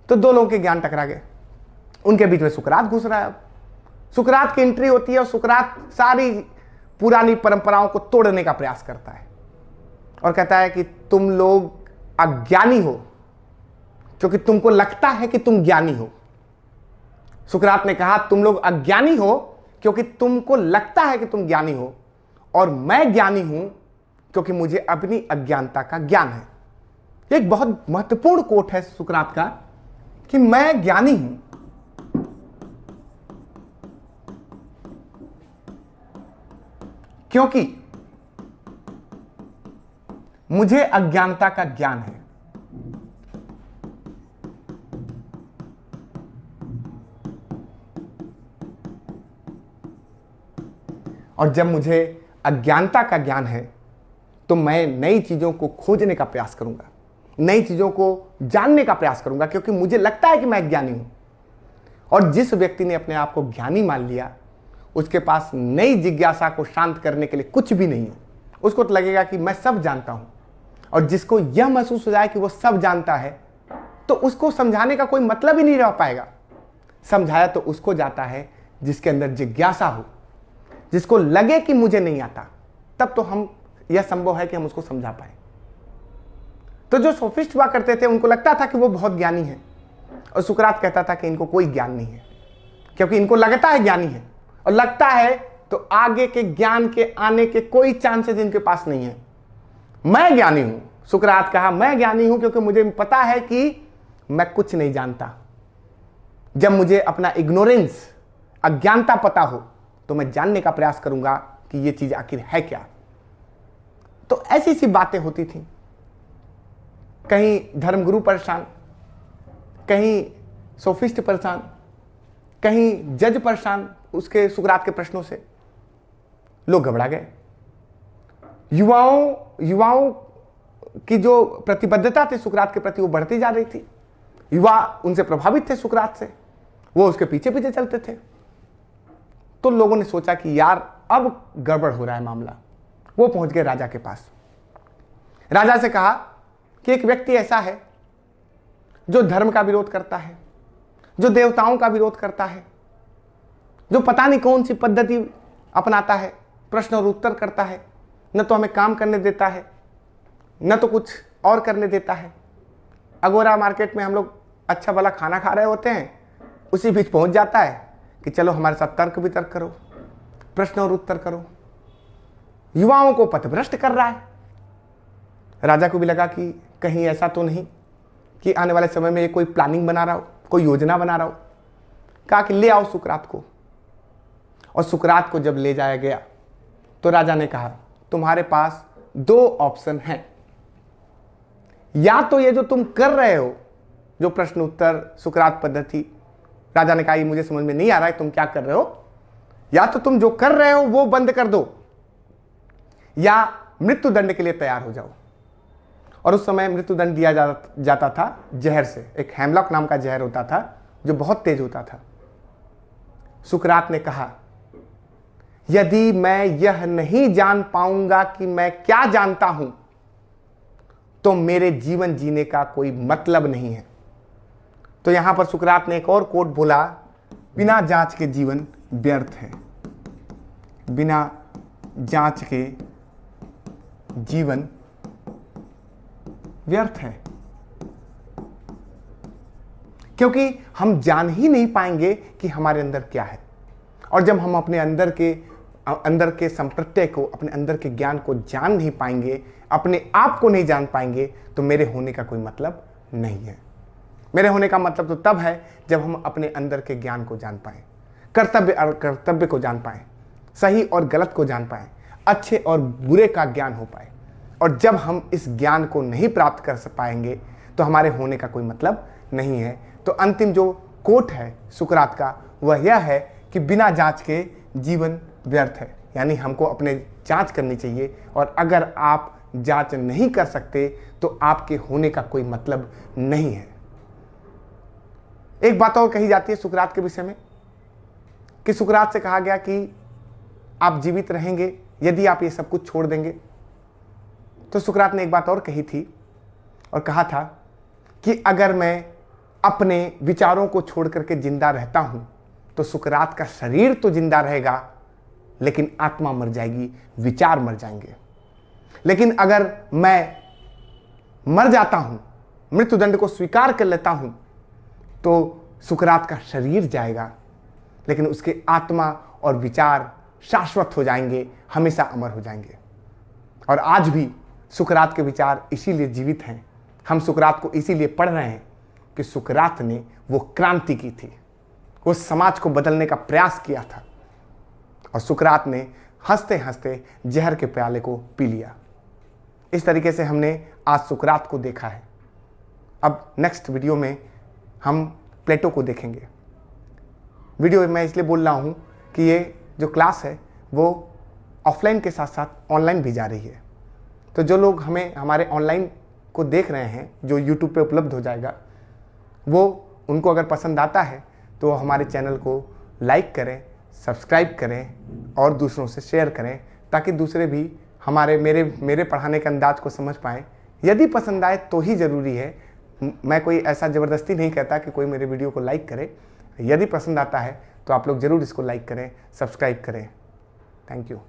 तो दो लोगों के ज्ञान टकरा गए, उनके बीच में सुकरात घुस रहा है। अब सुकरात की एंट्री होती है और सुकरात सारी पुरानी परंपराओं को तोड़ने का प्रयास करता है और कहता है कि तुम लोग अज्ञानी हो क्योंकि तुमको लगता है कि तुम ज्ञानी हो। सुकरात ने कहा तुम लोग अज्ञानी हो क्योंकि तुमको लगता है कि तुम ज्ञानी हो, और मैं ज्ञानी हूं क्योंकि मुझे अपनी अज्ञानता का ज्ञान है। एक बहुत महत्वपूर्ण कोट है सुकरात का कि मैं ज्ञानी हूं क्योंकि मुझे अज्ञानता का ज्ञान है। और जब मुझे अज्ञानता का ज्ञान है तो मैं नई चीजों को खोजने का प्रयास करूंगा, नई चीजों को जानने का प्रयास करूंगा, क्योंकि मुझे लगता है कि मैं ज्ञानी हूं। और जिस व्यक्ति ने अपने आप को ज्ञानी मान लिया, उसके पास नई जिज्ञासा को शांत करने के लिए कुछ भी नहीं है। उसको तो लगेगा कि मैं सब जानता हूं। और जिसको यह महसूस हो जाए कि वो सब जानता है, तो उसको समझाने का कोई मतलब ही नहीं रह पाएगा। समझाया तो उसको जाता है जिसके अंदर जिज्ञासा हो, जिसको लगे कि मुझे नहीं आता, तब तो हम यह संभव है कि हम उसको समझा पाए। तो जो सोफिस्ट हुआ करते थे उनको लगता था कि वो बहुत ज्ञानी है, और सुकरात कहता था कि इनको कोई ज्ञान नहीं है, क्योंकि इनको लगता है ज्ञानी है, और लगता है तो आगे के ज्ञान के आने के कोई चांसेस इनके पास नहीं है। मैं ज्ञानी हूं, सुकरात कहा, मैं ज्ञानी हूं क्योंकि मुझे पता है कि मैं कुछ नहीं जानता। जब मुझे अपना इग्नोरेंस, अज्ञानता पता हो, तो मैं जानने का प्रयास करूंगा कि ये चीज आखिर है क्या। तो ऐसी सी बातें होती थी। कहीं धर्मगुरु परेशान, कहीं सोफिस्ट परेशान, कहीं जज परेशान उसके सुकरात के प्रश्नों से। लोग घबरा गए। युवाओं की जो प्रतिबद्धता थी सुकरात के प्रति वो बढ़ती जा रही थी। युवा उनसे प्रभावित थे सुकरात से, वो उसके पीछे पीछे चलते थे। तो लोगों ने सोचा कि यार अब गड़बड़ हो रहा है मामला। वो पहुंच गए राजा के पास। राजा से कहा कि एक व्यक्ति ऐसा है जो धर्म का विरोध करता है, जो देवताओं का विरोध करता है, जो पता नहीं कौन सी पद्धति अपनाता है, प्रश्न और उत्तर करता है, न तो हमें काम करने देता है, न तो कुछ और करने देता है। अगोरा मार्केट में हम लोग अच्छा भला खाना खा रहे होते हैं, उसी बीच पहुंच जाता है कि चलो हमारे साथ तर्क वितर्क करो, प्रश्न और उत्तर करो। युवाओं को पथभ्रष्ट कर रहा है। राजा को भी लगा कि कहीं ऐसा तो नहीं कि आने वाले समय में ये कोई प्लानिंग बना रहा हो, कोई योजना बना रहा हो। कहा कि ले आओ सुकरात को। और सुकरात को जब ले जाया गया तो राजा ने कहा तुम्हारे पास दो ऑप्शन हैं, या तो ये जो तुम कर रहे हो, जो प्रश्न उत्तर सुकरात पद्धति, राजा ने कहा ये मुझे समझ में नहीं आ रहा है तुम क्या कर रहे हो, या तो तुम जो कर रहे हो वो बंद कर दो, या मृत्यु दंड के लिए तैयार हो जाओ। और उस समय मृत्यु दंड दिया जाता था जहर से। एक हेमलॉक नाम का जहर होता था जो बहुत तेज होता था। सुकरात ने कहा यदि मैं यह नहीं जान पाऊंगा कि मैं क्या जानता हूं, तो मेरे जीवन जीने का कोई मतलब नहीं है। तो यहां पर सुकरात ने एक और कोट बोला, बिना जांच के जीवन व्यर्थ है। बिना जांच के जीवन व्यर्थ है, क्योंकि हम जान ही नहीं पाएंगे कि हमारे अंदर क्या है। और जब हम अपने अंदर के संप्रत्यय को, अपने अंदर के ज्ञान को जान नहीं पाएंगे, अपने आप को नहीं जान पाएंगे, तो मेरे होने का कोई मतलब नहीं है। मेरे होने का मतलब तो तब है जब हम अपने अंदर के ज्ञान को जान पाएं, कर्तव्य और कर्तव्य को जान पाएं, सही और गलत को जान पाएं, अच्छे और बुरे का ज्ञान हो पाए। और जब हम इस ज्ञान को नहीं प्राप्त कर पाएंगे तो हमारे होने का कोई मतलब नहीं है। तो अंतिम जो कोट है सुकरात का वह यह है कि बिना जांच के जीवन व्यर्थ है। यानी हमको अपने जांच करनी चाहिए, और अगर आप जांच नहीं कर सकते तो आपके होने का कोई मतलब नहीं है। एक बात और कही जाती है सुकरात के विषय में कि सुकरात से कहा गया कि आप जीवित रहेंगे यदि आप ये सब कुछ छोड़ देंगे। तो सुकरात ने एक बात और कही थी और कहा था कि अगर मैं अपने विचारों को छोड़ करके जिंदा रहता हूं तो सुकरात का शरीर तो जिंदा रहेगा लेकिन आत्मा मर जाएगी, विचार मर जाएंगे। लेकिन अगर मैं मर जाता हूं, मृत्युदंड को स्वीकार कर लेता हूं, तो सुकरात का शरीर जाएगा लेकिन उसके आत्मा और विचार शाश्वत हो जाएंगे, हमेशा अमर हो जाएंगे। और आज भी सुकरात के विचार इसीलिए जीवित हैं। हम सुकरात को इसीलिए पढ़ रहे हैं कि सुकरात ने वो क्रांति की थी, वो समाज को बदलने का प्रयास किया था। और सुकरात ने हंसते हंसते जहर के प्याले को पी लिया। इस तरीके से हमने आज सुकरात को देखा है। अब नेक्स्ट वीडियो में हम प्लेटो को देखेंगे। वीडियो मैं इसलिए बोल रहा हूँ कि ये जो क्लास है वो ऑफलाइन के साथ साथ ऑनलाइन भी जा रही है। तो जो लोग हमें हमारे ऑनलाइन को देख रहे हैं, जो यूट्यूब पे उपलब्ध हो जाएगा, वो उनको अगर पसंद आता है तो हमारे चैनल को लाइक करें, सब्सक्राइब करें और दूसरों से शेयर करें, ताकि दूसरे भी मेरे पढ़ाने के अंदाज को समझ पाएँ। यदि पसंद आए तो ही ज़रूरी है, मैं कोई ऐसा ज़बरदस्ती नहीं कहता कि कोई मेरे वीडियो को लाइक करे। यदि पसंद आता है तो आप लोग ज़रूर इसको लाइक करें, सब्सक्राइब करें। Thank you.